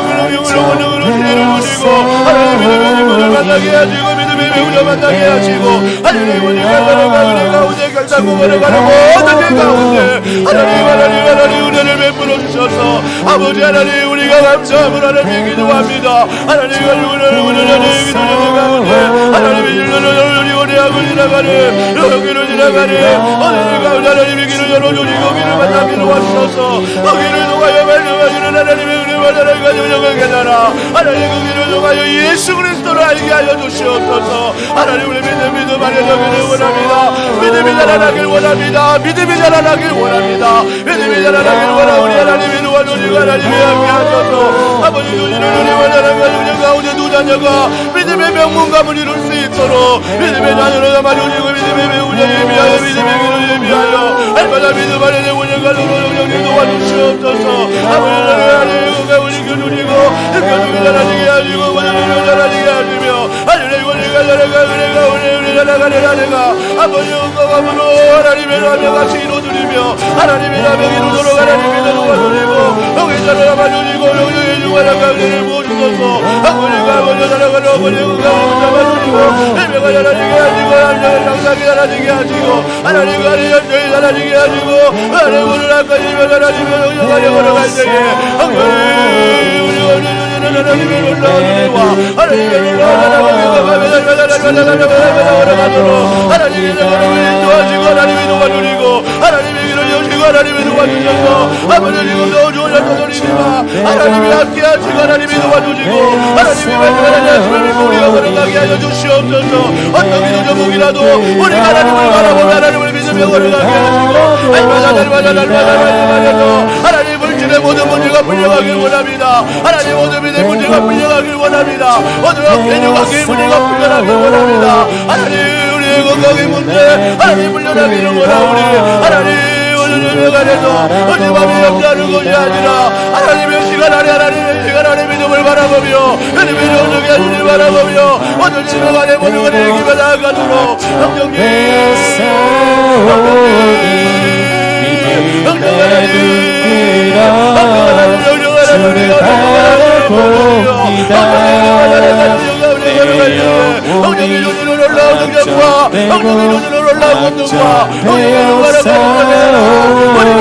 지혜를 주시고 하나님의 믿음을 만나게 하시고 믿음의 배우자 만나게 하시고 하나님의 은혜가 가운데 결단고 걸어가는 모든 일 가운데 하나님 은혜를 베풀어 주셔서 아버지 하나님 우리가 감사함을 하나님 기도합니다. 하나님의 은혜를 기도하는 가운데 하나님의 일을 원해하고 지나가는 여기로 지나가는 하나님 가운데 하나님의 길을 열어주시고 길을 만나기로 하셔서 거기를 통하여 말씀하시는 하나님의 은혜와 나라가 영광을 깨달아 하나님 그 길을 통하여 예수 그리스도를 알게 하여 주시옵소서. 하나님 우리 믿음 안에 서기를 원합니다. 믿음이 자라나길 원합니다. 믿음이 자라나길 원합니다. 믿음이 자라나길 원하 우리 하나님이 도와주시고 하나님이 함께 하셔서 아버지 주시는 은혜와 나라가 영광 가운데 두 자녀가 믿음의 명문감을 이룰 수 있도록 믿음의 자녀를 담아주시고 믿음의 배우자에 비하여 믿음의 기도에 비하여 알마다 믿음 안에 내원영과 영영이 도와주시옵소서. 아버지 하나님 우리 교주시고 교주가 자라지게 하시고 원영이 자라지게 하시며 하나님 원영이 자라가 은혜가 자라가는 아내가 아버지 영광함으로 하나님의 나며 같이 이루어드리며 하나님의 나며 이루도록 하나님의 도와주시고 영이 자라가주시고 영이 주관하가 은혜를 부어주소서. 아버지가 먼저 자라가는 아버지가 잡아주시고 해명가 자라지게 하시고 하나님의 장사하게 자라지게 하시고 하나님과 하나님의 자라지게 하시고 하나님을 아까지며 자라지며 영영하려 걸어갈 때에 하나님의 놀라운 하나님의 하나님의 도와주시고 하나님이 도와주시고 하나님의 길을 여시고 하나님이 도와주셔서 아버지 지금도 주어졌던 소리지만 하나님이 함께하시고 하나님이 도와주시고 하나님이 말씀하시면 우리가 걸어가게 하여 주시옵소서. 어떤 기도 제목이라도 우리가 하나님을 바라보며 하나님을 믿으며 걸어가게 하시고 날마다 말씀하셔서 하나님 물질의 모든 문제가 풀려가길 원합니다. 하나님 모든 믿음의 문제가 풀려가길 원합니다. 모든 개념학의 문제가 풀려가길 원합니다. 하나님 우리의 건강의 문제 하나님 풀려나기를 원하오니 하나님 오늘 예배관에서 어제 밤에 역사하는 것이 아니라 하나님의 시간 안에 하나님의 시간 안에 믿음을 바라보며 하나님의 영적이 하시길 바라보며 오늘 예배관에 모든 것을 기가 나아가도록 성령님 성령이 눈으로 올라오는 경과 성령이 눈으로 올라오는 경과 우리가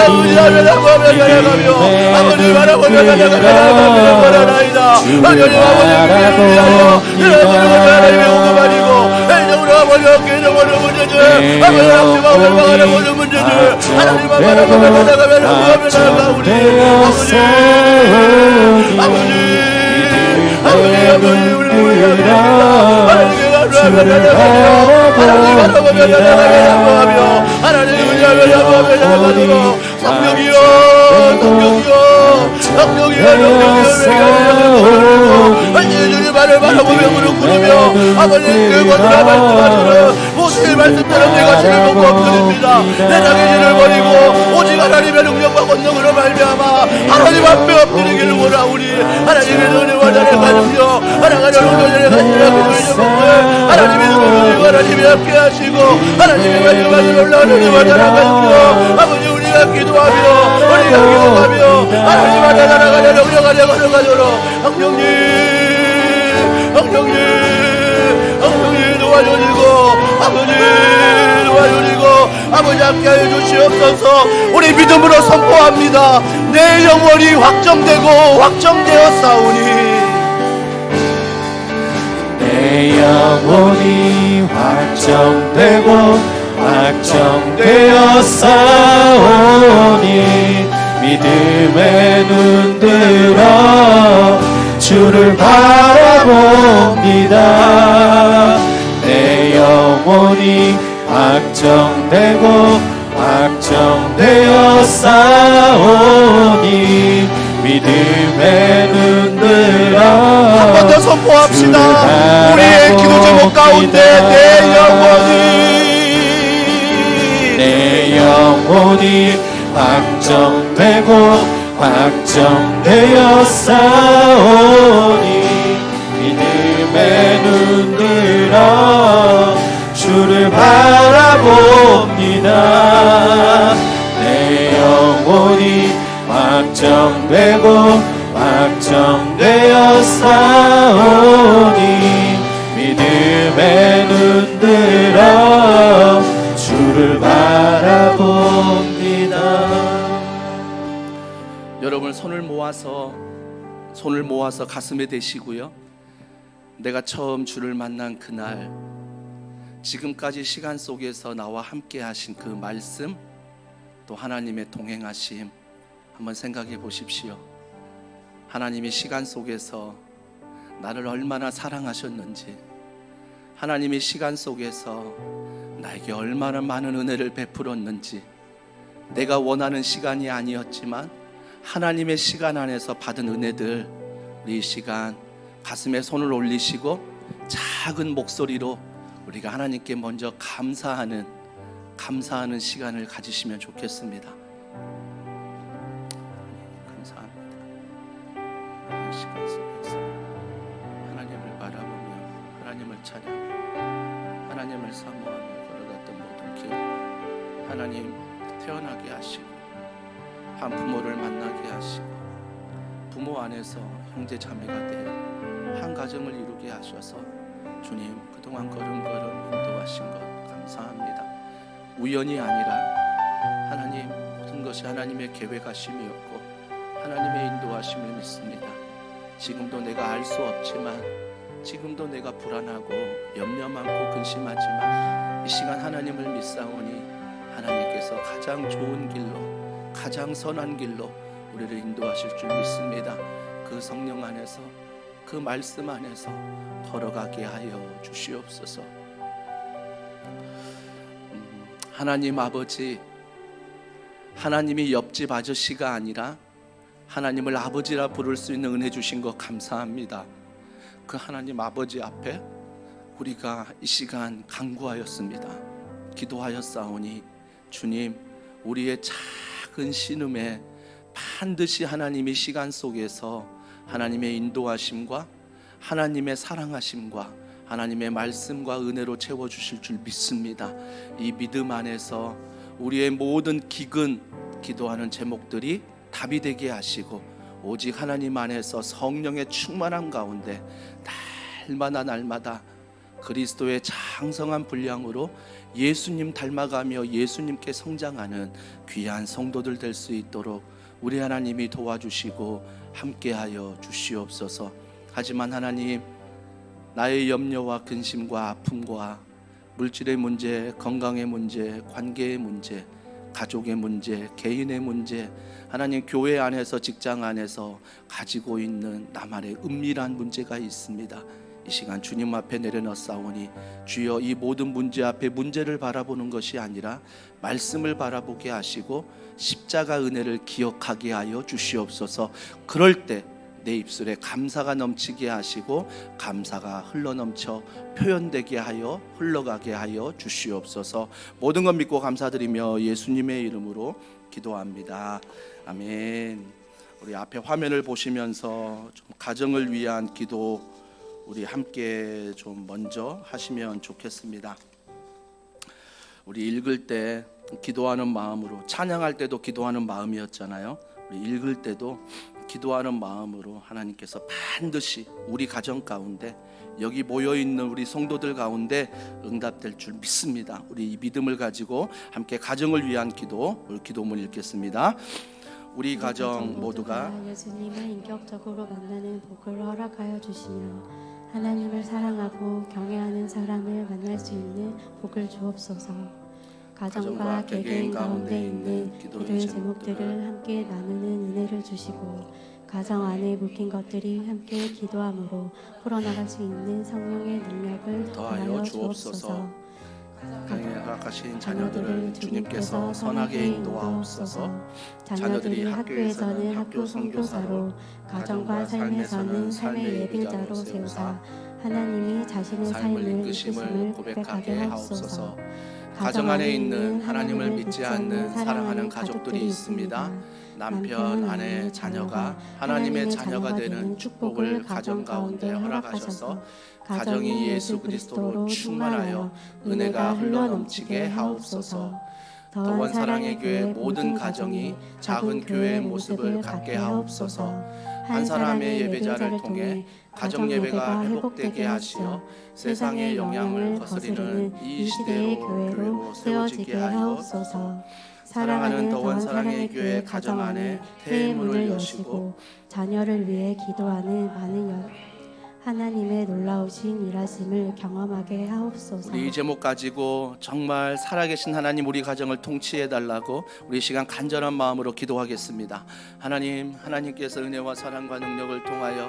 의지하며 나가며 아버지 바라보며 나가나이다. 하나님 아버지 위하여 하나님의 공급하시고 행정으로 아버지 개정으로 문제들 아버지 학생과 올라가는 모든 문제들 하나님 바라보며 나가며 나가 우리 아버지 우리 하나님의 하나님을 나가도록 성령이여 주님 말을 바라보며 무릎 꿇으며 아버지 그것을 말씀하시는 모세의 말씀대로 내가 신을 보고 엎드립니다. 내 자기 신을 버리고 오직 하나님의 능력과 권능으로 말미암아 하나님 앞에 엎드리기를 원하오니 하나님의 은혜와 자를 가지며 하나님의 은혜를 가지며 하나님의 능력을 하나님이 함께 하시고 하나님의 말씀을 올라오는 은혜와 자를 가지며 아버지 우리가 기도하며 하나님 앞에 나아가려 영령하려 걸어가도록 성령님 도와주시고 아버지 도와주시고 아버지 함께하여 주시옵소서. 우리 믿음으로 선포합니다. 내 영혼이 확정되고 확정되었사오니 내 영혼이 확정되고 확정되었사오니 믿음의 눈 들어 주를 바라봅니다. 내 영혼이 확정되고 확정되었사오니 믿음의 눈 들어 한 번 더 선포합시다. 우리의 기도 제목 가운데 내 영혼이 확정되고 확정되었사오니 믿음의 눈 들어 주를 바라봅니다. 내 영혼이 확정되고 확정되었사오니 믿음의 눈 들어 주를 바라봅니다. 여러분 손을 모아서 가슴에 대시고요. 내가 처음 주를 만난 그날 지금까지 시간 속에서 나와 함께 하신 그 말씀, 또 하나님의 동행하심 한번 생각해 보십시오. 하나님이 시간 속에서 나를 얼마나 사랑하셨는지, 하나님이 시간 속에서 나에게 얼마나 많은 은혜를 베풀었는지, 내가 원하는 시간이 아니었지만 하나님의 시간 안에서 받은 은혜들, 우리 이 시간 가슴에 손을 올리시고 작은 목소리로 우리가 하나님께 먼저 감사하는 시간을 가지시면 좋겠습니다. 감사합니다. 이 시간 속에서 하나님을 바라보며 하나님을 찬양하며 하나님을 사모하며 걸어갔던 모든 길, 하나님 태어나게 하시고 한 부모를 만나게 하시고 부모 안에서 형제 자매가 되어 한 가정을 이루게 하셔서 주님 그동안 걸음걸음 인도하신 것 감사합니다. 우연이 아니라 하나님 모든 것이 하나님의 계획하심이었고 하나님의 인도하심을 믿습니다. 지금도 내가 알 수 없지만, 지금도 내가 불안하고 염려 많고 근심하지만 이 시간 하나님을 믿사오니 하나님께서 가장 좋은 길로, 가장 선한 길로 우리를 인도하실 줄 믿습니다. 그 성령 안에서, 그 말씀 안에서 걸어가게 하여 주시옵소서. 하나님 아버지, 하나님이 옆집 아저씨가 아니라 하나님을 아버지라 부를 수 있는 은혜 주신 것 감사합니다. 그 하나님 아버지 앞에 우리가 이 시간 간구하였습니다. 기도하였사오니 주님, 우리의 작은 신음에 반드시 하나님이 시간 속에서 하나님의 인도하심과 하나님의 사랑하심과 하나님의 말씀과 은혜로 채워주실 줄 믿습니다. 이 믿음 안에서 우리의 모든 기도하는 제목들이 답이 되게 하시고 오직 하나님 안에서 성령의 충만함 가운데 날마다 그리스도의 장성한 분량으로 예수님 닮아가며 예수님께 성장하는 귀한 성도들 될 수 있도록 우리 하나님이 도와주시고 함께하여 주시옵소서. 하지만 하나님, 나의 염려와 근심과 아픔과 물질의 문제, 건강의 문제, 관계의 문제, 가족의 문제, 개인의 문제, 하나님 교회 안에서, 직장 안에서 가지고 있는 나만의 은밀한 문제가 있습니다. 이 시간 주님 앞에 내려놓사오니 주여, 이 모든 문제 앞에 문제를 바라보는 것이 아니라 말씀을 바라보게 하시고 십자가 은혜를 기억하게 하여 주시옵소서. 그럴 때 내 입술에 감사가 넘치게 하시고 감사가 흘러넘쳐 표현되게 하여 흘러가게 하여 주시옵소서. 모든 것 믿고 감사드리며 예수님의 이름으로 기도합니다. 아멘. 우리 앞에 화면을 보시면서 좀 가정을 위한 기도 우리 함께 좀 먼저 하시면 좋겠습니다. 우리 읽을 때 기도하는 마음으로, 찬양할 때도 기도하는 마음이었잖아요. 우리 읽을 때도 기도하는 마음으로 하나님께서 반드시 우리 가정 가운데, 여기 모여있는 우리 성도들 가운데 응답될 줄 믿습니다. 우리 이 믿음을 가지고 함께 가정을 위한 기도, 오늘 기도문 읽겠습니다. 우리 가정 모두가 예수님을 인격적으로 만나는 복을 허락하여 주시며 하나님을 사랑하고 경외하는 사람을 만날 수 있는 복을 주옵소서. 가정과 개개인 가운데 있는 기도의 제목들을 함께 나누는 은혜를 주시고 가정 안에 묶인 것들이 함께 기도함으로 풀어나갈 수 있는 성령의 능력을 더하여 주옵소서. 가정에 허락하신 자녀들을 주님께서 선하게 인도하옵소서. 자녀들이 학교에서는 학교 선교사로, 가정과 삶에서는 삶의 예배자로 세우사 하나님이 자신의 삶을 이끄심을 고백하게 하옵소서. 가정 안에 있는 하나님을 믿지 않는 사랑하는 가족들이 있습니다. 남편, 아내, 자녀가 하나님의 자녀가 되는 축복을 가정 가운데 허락하셔서 가정이 예수 그리스도로 충만하여 은혜가 흘러넘치게 하옵소서. 더원 사랑의 교회 모든 가정이 작은 교회의 모습을 갖게 하옵소서. 한 사람의 예배자를 통해 가정 예배가 회복되게 하시어 세상의 영향을 거스리는 이 시대의 교회로 세워지게 하옵소서. 사랑하는 더원 사랑의 교회 가정 안에 태의 문을 여시고 자녀를 위해 기도하는 많은 하나님의 놀라우신 일하심을 경험하게 하옵소서. 우리 이 제목 가지고 정말 살아계신 하나님 우리 가정을 통치해 달라고 우리 시간 간절한 마음으로 기도하겠습니다. 하나님께서 은혜와 사랑과 능력을 통하여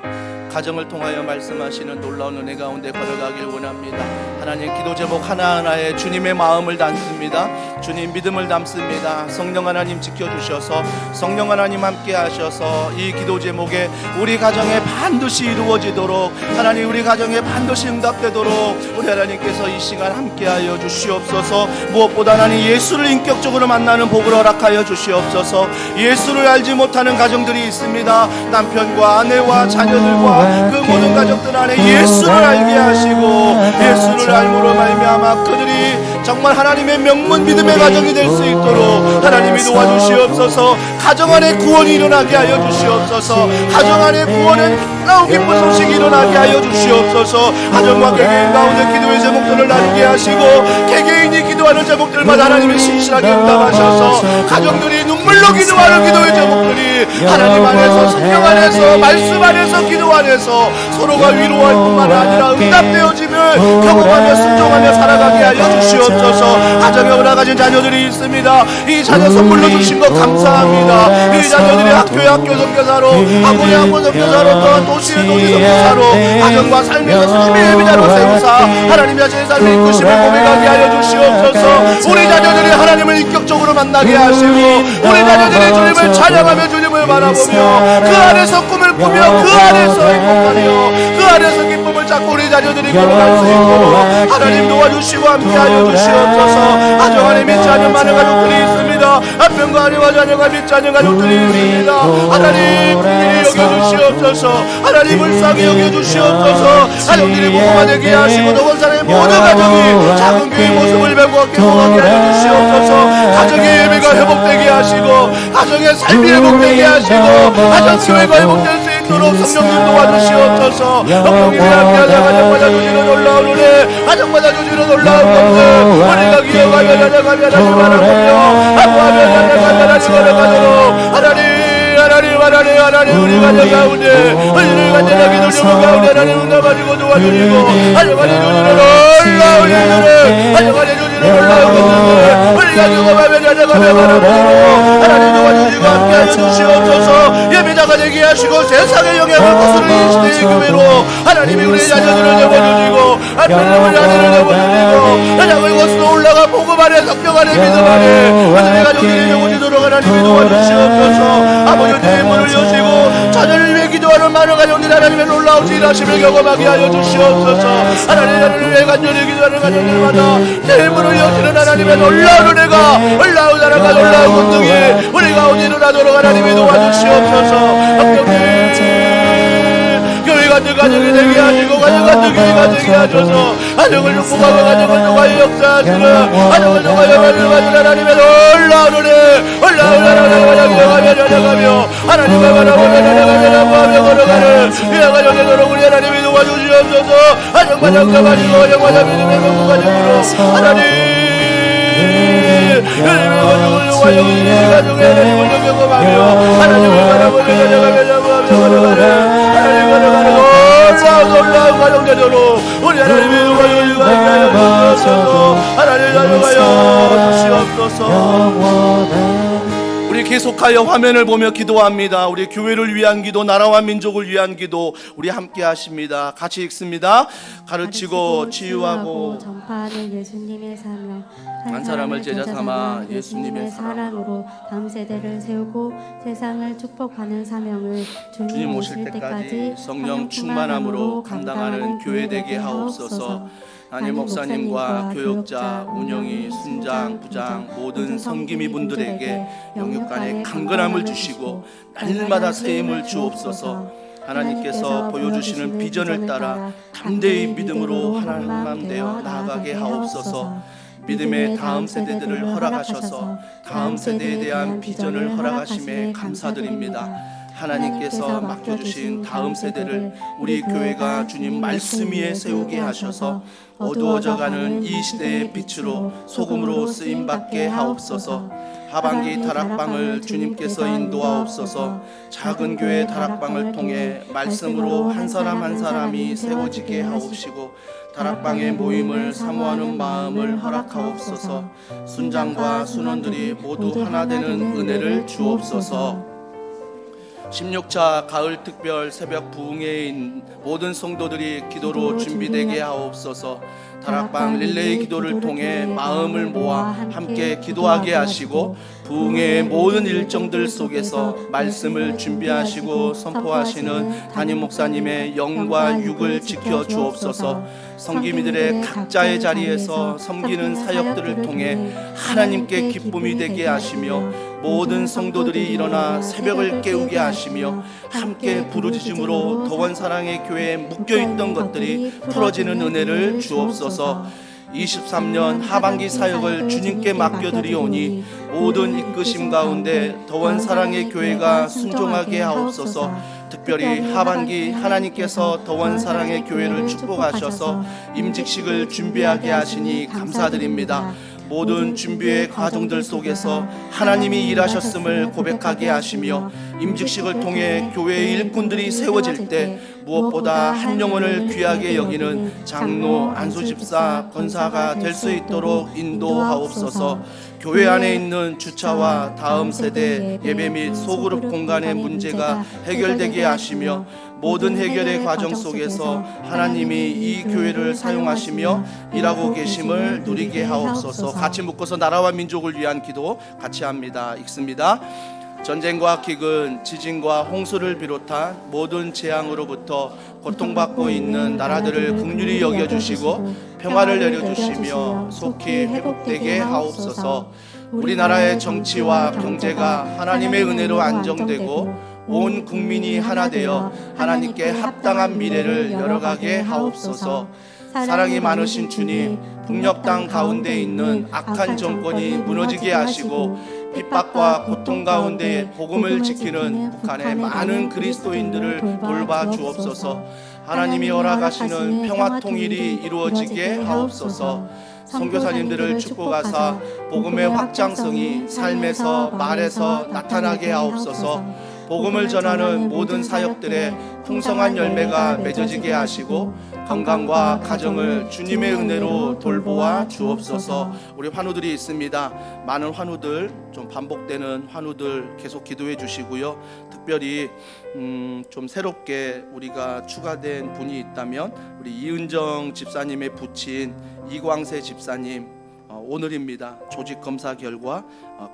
가정을 통하여 말씀하시는 놀라운 은혜 가운데 걸어가길 원합니다. 하나님, 기도 제목 하나하나에 주님의 마음을 담습니다. 주님 믿음을 담습니다. 성령 하나님 지켜주셔서 성령 하나님 함께 하셔서 이 기도 제목에 우리 가정에 반드시 이루어지도록, 하나님 우리 가정에 반드시 응답되도록 우리 하나님께서 이 시간 함께하여 주시옵소서. 무엇보다 하나님 예수를 인격적으로 만나는 복을 허락하여 주시옵소서. 예수를 알지 못하는 가정들이 있습니다. 남편과 아내와 자녀들과 그 모든 가족들 안에 예수를 알게 하시고 예수를 알므로 말미암아 그들이 정말 하나님의 명문 믿음의 가정이 될 수 있도록 하나님이 도와주시옵소서. 가정 안에 구원이 일어나게 하여 주시옵소서. 가정 안에 구원은 놀라운 기쁜 소식이 일어나게 하여 주시옵소서. 가정과 개개인 가운데 기도의 제목들을 나누게 하시고 개개인이 기도하는 제목들마다 하나님의 신실하게 응답하셔서 가정들이 눈물로 기도하는 기도의 제목들이 하나님 안에서, 성령 안에서, 말씀 안에서, 기도 안에서 서로가 위로할 뿐만 아니라 응답되어짐을 경험하며 순종하며 살아가게 하여 주시옵소서. 가정에 올라가신 자녀들이 있습니다. 이 자녀 선물로 주신 것 감사합니다. 이 자녀들이 학교에 학교 선교사로, 학원에 학원 선교사로, 또한 도시에 도시 선교사로, 가정과 삶에서 주님의 예비자로 세우사 하나님의 제 삶의 이끄심을 고백하게 하여 주시옵소서. 우리 자녀들이 하나님을 인격적으로 만나게 하시고 우리 자녀들이 주님을 찬양하며 주님을 바라보며 그 안에서 꿈을 꾸며 그 안에서 행복하며 그 안에서 기쁨을 찾고 우리 자녀들이 걸어갈 수 있도록 하나님 도와주시고 함께하여 주시옵소서. 가정 안에 믿지 않는 많은 가족들이 있습니다. 남편과 아내와 자녀가 믿지 않는 가족들이 있습니다. 하나님 긍휼히 여겨주시옵소서. 하나님 불쌍히 여겨주시옵소서. 가정들이 복음화 되게 하시고 더원 사랑의 모든 가정이 작은 교회의 모습을 배우고 행복하게 하여 주시옵소서. 가정의 예배가 회복되게 하시고 가정의 삶이 회복되게 하시고 가정 교회가 회복될 수 있도록 성령님 도와주시옵소서. 성령님이 함께하자. 가정마다 주시는 놀라운 은혜, 가정마다 주시는 놀라운 것들 우리가 기억하며 나아가며 하나님 바라보며 하고하며 나아가도록 하나님 우리 가정 가운데 우리 가정의 기도 제목 가운데 하나님 응답하시고 도와주시고 하나님 주시는 놀라운 일들을 하나님 주시는 놀라운 것들을 우리가 경험하며 나아가며 바라보고 하나님 도와주시고 함께하여 주시옵소서. 예배자가 되게 하시고 세상의 영향을 거스르는 시대의 교회로 하나님이 우리 자녀들을 접어주시고 하나님을 아내를 접어주시고 하나님을 거슬러 올라가 복음 안에 성령 안에 믿음 안에 우리 가족들이 접어지도록 하나님이 도와주시옵소서. 아버지의 문을 여시고 자녀를 위해 기도하는 많은 가정들 하나님의 놀라운 일하심을 경험하게 하여 주시옵소서. 하나님을 위해 간절히 기도하는 가정들마다 내 문을 여시는 하나님의 놀라운 은혜가, 놀라운 사랑과 놀라운 권능이 우리 가운데 일어나도록 하나님이 도와주시옵소서. 같은 가정이 되게 하시고 가정 같은 교회가 되게 하셔서 가정을 축복하고 가정을 통하여 역사하시는 가정을 통하여 만들어가는 하나님의 놀라운 은혜, 놀라운 하나님을 기억하며 나아가며 하나님을 바라보며 나아가며 하나님이 도와주시옵소서. 정말 장담하시고 정말 믿음의 건강가정으로 하나님 하나님의 가족을 경험하며 하나님을 바라보는 하나님을 바라보고 놀라운 가정대로 우리 하나님이 도와주시옵소서. 하나님 가져가여 주시옵소서. 우리 계속하여 화면을 보며 기도합니다. 우리 교회를 위한 기도, 나라와 민족을 위한 기도 우리 함께 하십니다. 같이 읽습니다. 가르치고 치유하고 전파하는 예수님의 사명, 한 사람을 제자 삼아 예수님의 사랑으로 다음 세대를 세우고 세상을 축복하는 사명을 주님 오실 때까지 성령 충만함으로 감당하는 교회 되게 하옵소서. 담임 목사님과 교역자, 운영이, 순장, 부장, 모든 섬김이 분들에게 영육간의 강건함을 주시고 날마다 새 힘을 주옵소서. 하나님께서 보여주시는 비전을 따라 담대히 믿음으로 하나님 되어 나아가게 하옵소서. 믿음의 다음 세대들을 허락하셔서 다음 세대에 대한 비전을 허락하심에 감사드립니다. 하나님께서 맡겨주신 다음 세대를 우리 교회가 주님 말씀 위에 세우게 하셔서 어두워져가는 이 시대의 빛으로 소금으로 쓰임받게 하옵소서. 하반기 다락방을 주님께서 인도하옵소서. 작은 교회 다락방을 통해 말씀으로 한 사람 한 사람이 세워지게 하옵시고 다락방의 모임을 사모하는 마음을 허락하옵소서. 순장과 순원들이 모두 하나 되는 은혜를 주옵소서. 16차 가을 특별 새벽 부흥회인 모든 성도들이 기도로 준비되게 하옵소서. 다락방 릴레이 기도를 통해 마음을 모아 함께 기도하게 하시고 부흥회의 모든 일정들 속에서 말씀을 준비하시고 선포하시는 담임 목사님의 영과 육을 지켜 주옵소서. 성기미들의 각자의 자리에서 섬기는 사역들을 통해 하나님께 기쁨이 되게 하시며 모든 성도들이 일어나 새벽을 깨우게 하시며 함께 부르짖음으로 더원 사랑의 교회에 묶여있던 것들이 풀어지는 은혜를 주옵소서. 23년 하반기 사역을 주님께 맡겨드리오니 모든 이끄심 가운데 더원 사랑의 교회가 순종하게 하옵소서. 특별히 하반기 하나님께서 더원 사랑의 교회를 축복하셔서 임직식을 준비하게 하시니 감사드립니다. 모든 준비의 과정들 속에서 하나님이 일하셨음을 고백하게 하시며 임직식을 통해 교회의 일꾼들이 세워질 때 무엇보다 한 영혼을 귀하게 여기는 장로, 안수집사, 권사가 될 수 있도록 인도하옵소서. 교회 안에 있는 주차와 다음 세대 예배 및 소그룹 공간의 문제가 해결되게 하시며 모든 해결의 과정 속에서 하나님이 이 교회를 사용하시며 일하고 계심을 누리게 하옵소서. 같이 묶어서 나라와 민족을 위한 기도 같이 합니다. 읽습니다. 전쟁과 기근, 지진과 홍수를 비롯한 모든 재앙으로부터 고통받고 있는 나라들을 긍휼히 여겨주시고 평화를 내려주시며 속히 회복되게 하옵소서. 우리나라의 정치와 경제가 하나님의 은혜로 안정되고 온 국민이 하나 되어 하나님께 합당한 미래를 열어가게 하옵소서. 사랑이 많으신 주님, 북녘 땅 가운데 있는 악한 정권이 무너지게 하시고 핍박과 고통 가운데 복음을 지키는 북한의 많은 그리스도인들을 돌봐 주옵소서. 하나님이 허락하시는 평화 통일이 이루어지게 하옵소서. 선교사님들을 축복하사 복음의 확장성이 삶에서 말에서 나타나게 하옵소서. 복음을 전하는 모든 사역들의 풍성한 열매가 맺어지게 하시고 건강과 가정을 주님의 은혜로 돌보아 주옵소서. 우리 환우들이 있습니다. 많은 환우들, 좀 반복되는 환우들 계속 기도해 주시고요. 특별히 좀 새롭게 우리가 추가된 분이 있다면 우리 이은정 집사님의 부친 이광세 집사님, 오늘입니다. 조직 검사 결과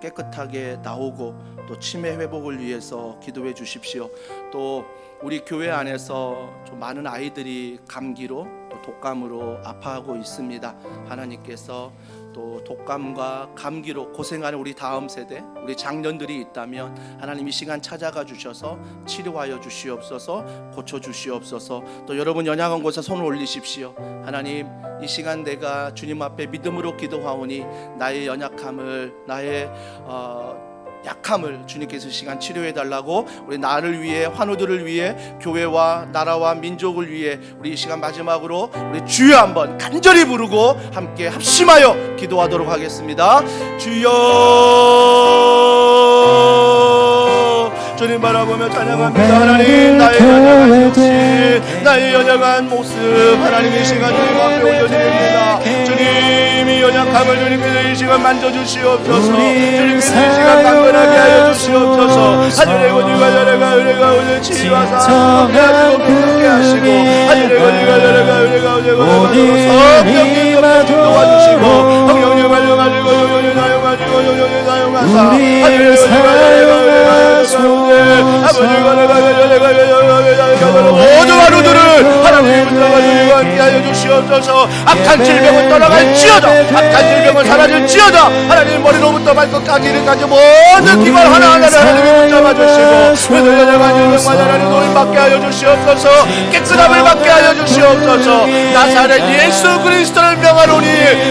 깨끗하게 나오고 또 치매 회복을 위해서 기도해 주십시오. 또 우리 교회 안에서 좀 많은 아이들이 감기로 또 독감으로 아파하고 있습니다. 하나님께서 또 독감과 감기로 고생하는 우리 다음 세대, 우리 장년들이 있다면 하나님 이 시간 찾아가 주셔서 치료하여 주시옵소서, 고쳐 주시옵소서. 또 여러분 연약한 곳에 손을 올리십시오. 하나님, 이 시간 내가 주님 앞에 믿음으로 기도하오니 나의 연약함을, 나의 약함을 주님께서 이 시간 치료해 달라고, 우리 나를 위해, 환우들을 위해, 교회와 나라와 민족을 위해 우리 이 시간 마지막으로 우리 주여 한번 간절히 부르고 함께 합심하여 기도하도록 하겠습니다. 주여, 주님 바라보며 찬양합니다. 하나님, 나의 연약한 모습, 나의 연약한 모습 하나님 이 시간 주님 앞에 올려드립니다. 주님이 연약함을 주님께서 이 시간 만져주시옵소서. 주님께서 이 시간 강건하게 하여 주시옵소서. 하늘의 권위가 연약한 은혜가 오늘 치유하사 함께하시고 그렇게 하시고, 하늘의 권위가 연약한 은혜가 오늘 성령님 도와주시고, 성령님 활용하시고 용용히 사용하시고 용용히 사용하사 하늘의 권위가 연약한 은혜가 아버지가 모든 하루들을 하나님의 붙잡아 주시고 함께하여 주시옵소서. 악한 질병은 떠나갈지어다, 악한 질병은 사라질지어다. 하나님 머리로부터 발끝까지 모든 기관 하나하나를 하나님이 붙잡아 주시고, 그들 연약한 질병만 하나님 노임 받게 하여 주시옵소서. 깨끗함을 받게 하여 주시옵소서. 나사렛 예수 그리스도를 명하노니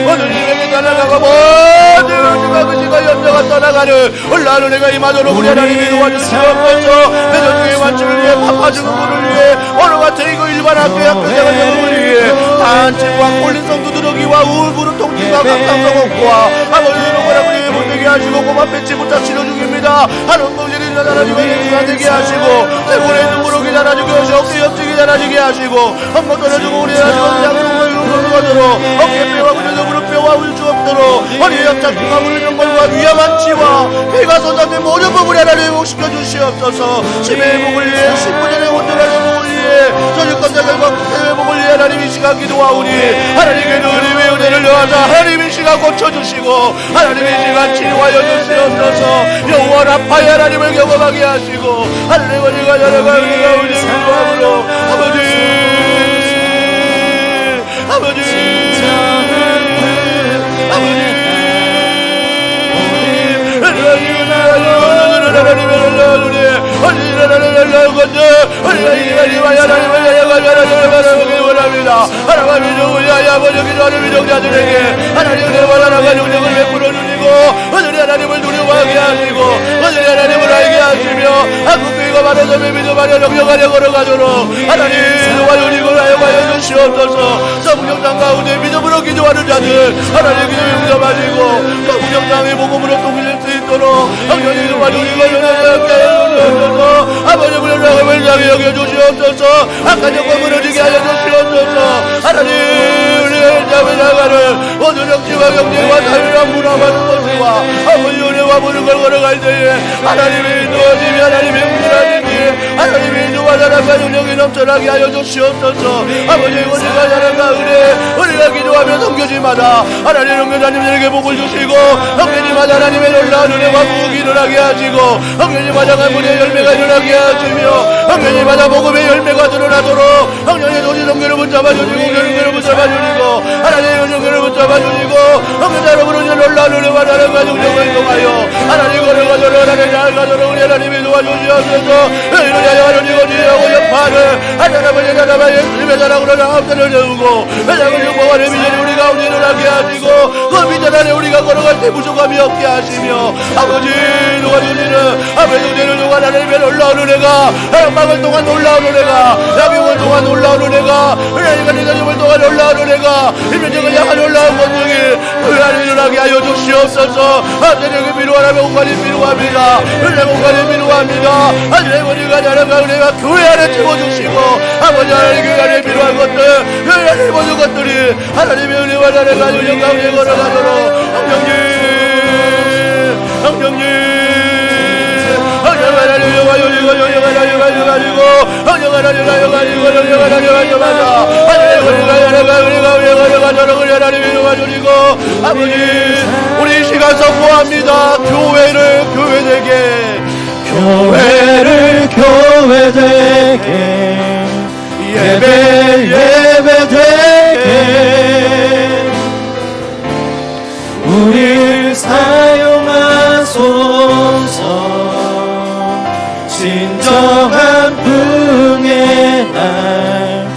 오늘 주님에게 떠나가고 모든 의지가 그지가 염려가 떠나가는 올라오는 내가 임하도록 우리 하나님이 도와주시옵소서. 대전주의 완주를 위해 파파 증후군을 위해 어느 같은 이거 일반 학교의 학교생활 영웅을 위해 단체과 꼴린 성도들어기와 우울부른 통증과 각상성 없고와 아버지는 뭐라 우리 못되게 하시고 고만 뱉지 못하 치료 중입니다. 하는 공질이 자라지고 예수가 되게 하시고 대골에 있는 무릎이 자라지고 어깨 옆쪽이 자라지게 하시고 한번 떨어지고 우리 하시고 양쪽을 이루어가도록 어깨뼈와 무릎 무릎뼈와 울주 없도록 허리에 협착증과 물병걸과 위험한 치와 폐가 손상된 모든 부분을 하나님 회복시켜 주시옵소서. 심의 회복을 위해 신부전의 온전한 회복을 위해 저주감자결과 회복을 위해 하나님 이 시간 기도하오니 하나님의 은혜의 은혜를 넣어서 하나님 이 시간 고쳐주시고 하나님 이 시간 치료하여 주시옵소서. 영원 아파의 하나님을 경험하게 하시고 하나님의 은혜가 여러가 은혜가 우리 기도함으로 아버지 하나님의 아버지 기도하는 민족자들에게 하나님의 원활한 능력을 베풀어 주시고 오늘의 하나님을 두려워하게 하시고 오늘의 하나님을 알게 하시며 한국교회가 말하자면 믿음하려 영영하려 걸어가도록 하나님 도와주시고 하여 주시옵소서. 성령장 가운데 믿음으로 기도하는 자들 하나님 기도 용서하시고 성령장의 복음으로 통일될 수 있도록 하나님 도와주시고 주옵소서. 아버지의 불량함을 향해 여겨주시옵소서. 악한 영광 무너지게 하여 주시옵소서. 하나님 우리의 자매 나가는 모든 정치와 경제와 사회와 문화와 것과 아버지 은혜와 모든 걸 걸어갈 때에 하나님의 도와주심이 하나님의 은혜라든지 하나님의 인도와 사랑과 능력이 넘쳐나게 하여 주시옵소서. 아버지의 은혜가 사랑과 은혜 우리가 기도하며 섬겨지마다 하나님 은혜자님들에게 복을 주시고 성령님마다 하나님의 놀라운 은혜와 부흥이 일어나게 하시고 성령님마다 가문의 열매가 일어나게 하시며 성령님마다 복음의 열매가 드러나도록 성령의 도시 성결을 붙잡아주시고 성결을 붙잡아주시고 하나님의 성결을 붙잡아주시고 성결자 여러분은 놀라운 은혜와 사랑과 능력을 통하여 하나님 걸어가도록 하나님 잘 가도록 우리 하나님이 도와주시옵소서. 이를 자녀가 누리고 지하고 여파를 하나님의 자녀가 예수님의 자랑으로 나옵대를 세우고 회장을 육보하는 미전이 우리 가운데 일어나게 하시고 그 미전 안에 우리가 걸어갈 때 부족함이 없게 하시며 아버지 도와주시는 아버지 은혜를 통한 하나님의 놀라운 은혜가 사랑방을 통한 놀라운 은혜가 야경을 통한 놀라운 은혜가 하나님과 니자님을 통한 놀라운 은혜가 일면적을 향한 놀라운 권능이 그 안에 일어나게 하여 주시옵소서. 하나님의 필요하라면 공간이 필요합니다. 은혜 공간이 필요합니다. 하나님의 권위가 자랑과 은혜가 교회 안에 채워주시고 아버지 하나님 교회 안에 필요한 것들 교회 안에 모든 것들이 하나님의 은혜와 자랑과 능력 가운데 걸어가도록 성령님 아버지 우리 이 시간 선포합니다. 교회를 교회되게 예배 되게 우릴 사용하소서. 진정한 부흥의 날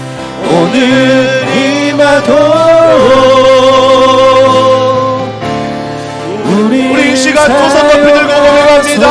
오늘 임하도록 우리 이 시간 두 손 높이 들고 고백합니다.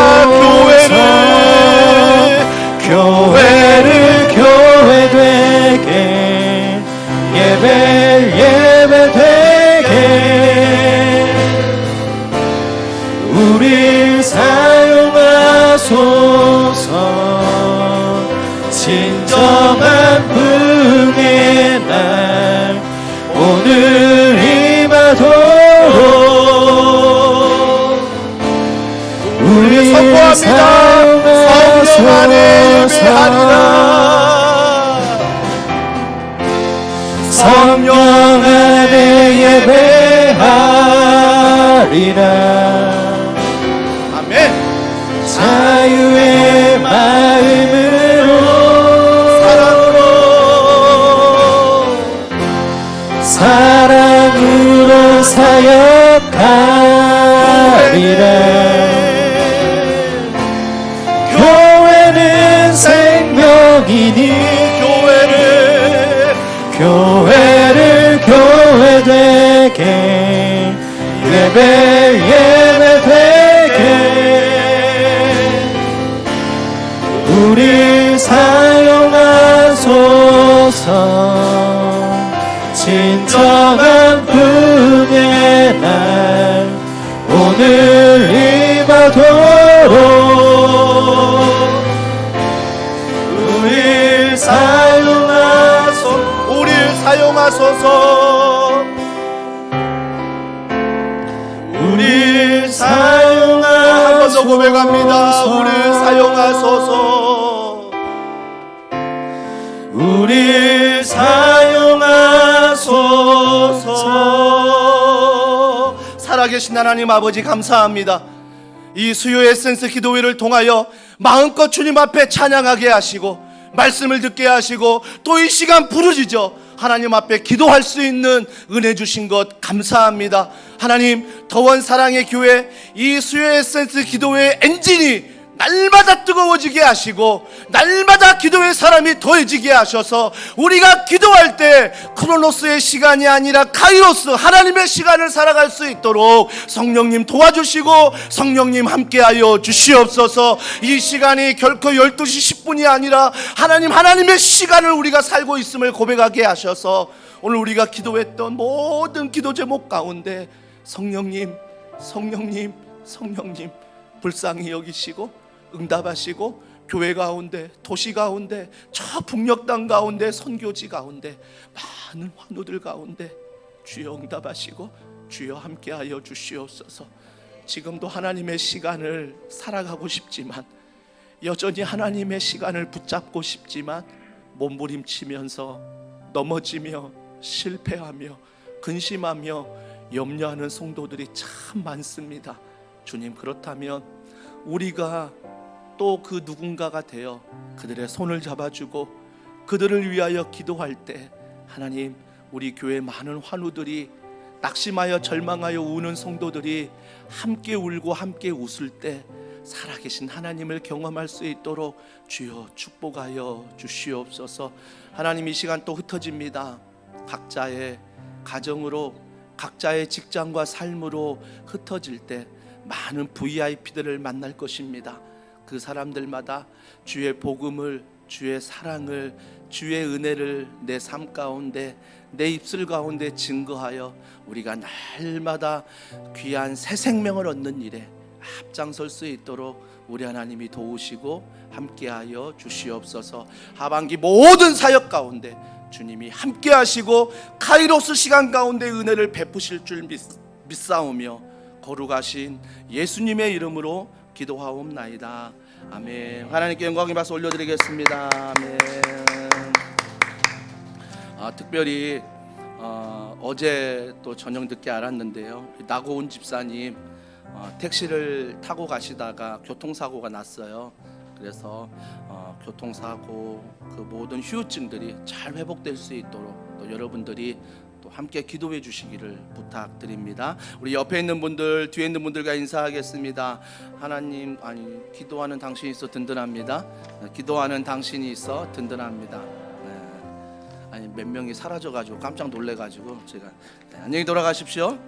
기도합니다. 성령 안에 예배하리라. 성령 안에 예배하리라. 아멘. 자유의 마음으로 사랑으로 사역하리라. 교회는 생명이니 교회를 교회되게 예배되게 우리 사용하소서. 진정한 분의 날 오늘 임하도록 우리 사용하소서. 우리를 사용하소서. 우리 사용하소서. 한 번 더 고백합니다. 우리를 사용하소서. 우리 사용하소서. 살아계신 하나님 아버지 감사합니다. 이 수요 에센스 기도회를 통하여 마음껏 주님 앞에 찬양하게 하시고 말씀을 듣게 하시고 또 이 시간 부르짖어 하나님 앞에 기도할 수 있는 은혜 주신 것 감사합니다. 하나님, 더원 사랑의 교회 이 수요 에센스 기도회의 엔진이 날마다 뜨거워지게 하시고 날마다 기도의 사람이 더해지게 하셔서 우리가 기도할 때 크로노스의 시간이 아니라 카이로스 하나님의 시간을 살아갈 수 있도록 성령님 도와주시고 성령님 함께하여 주시옵소서. 이 시간이 결코 12시 10분이 아니라 하나님의 시간을 우리가 살고 있음을 고백하게 하셔서 오늘 우리가 기도했던 모든 기도 제목 가운데 성령님 불쌍히 여기시고 응답하시고 교회 가운데 도시 가운데 저 북녘 땅 가운데 선교지 가운데 많은 환우들 가운데 주여 응답하시고 주여 함께하여 주시옵소서. 지금도 하나님의 시간을 살아가고 싶지만 여전히 하나님의 시간을 붙잡고 싶지만 몸부림치면서 넘어지며 실패하며 근심하며 염려하는 성도들이 참 많습니다. 주님, 그렇다면 우리가 또 그 누군가가 되어 그들의 손을 잡아주고 그들을 위하여 기도할 때 하나님, 우리 교회 많은 환우들이 낙심하여 절망하여 우는 성도들이 함께 울고 함께 웃을 때 살아계신 하나님을 경험할 수 있도록 주여 축복하여 주시옵소서. 하나님, 이 시간 또 흩어집니다. 각자의 가정으로 각자의 직장과 삶으로 흩어질 때 많은 VIP들을 만날 것입니다. 그 사람들마다 주의 복음을, 주의 사랑을, 주의 은혜를 내 삶 가운데, 내 입술 가운데 증거하여 우리가 날마다 귀한 새 생명을 얻는 일에 앞장설 수 있도록 우리 하나님이 도우시고 함께하여 주시옵소서. 하반기 모든 사역 가운데 주님이 함께하시고 카이로스 시간 가운데 은혜를 베푸실 줄 믿사오며 거룩하신 예수님의 이름으로 기도하옵나이다. 아멘. 하나님께 영광의 박수 올려드리겠습니다. 아멘. 특별히 어제 또 저녁 늦게 알았는데요, 나고운 집사님 택시를 타고 가시다가 교통사고가 났어요. 그래서 교통사고 그 모든 후유증들이 잘 회복될 수 있도록 또 여러분들이 또 함께 기도해 주시기를 부탁드립니다. 우리 옆에 있는 분들, 뒤에 있는 분들과 인사하겠습니다. 하나님, 기도하는 당신이 있어 든든합니다. 기도하는 당신이 있어 든든합니다. 몇 명이 사라져가지고 깜짝 놀래가지고 제가 안녕히 돌아가십시오.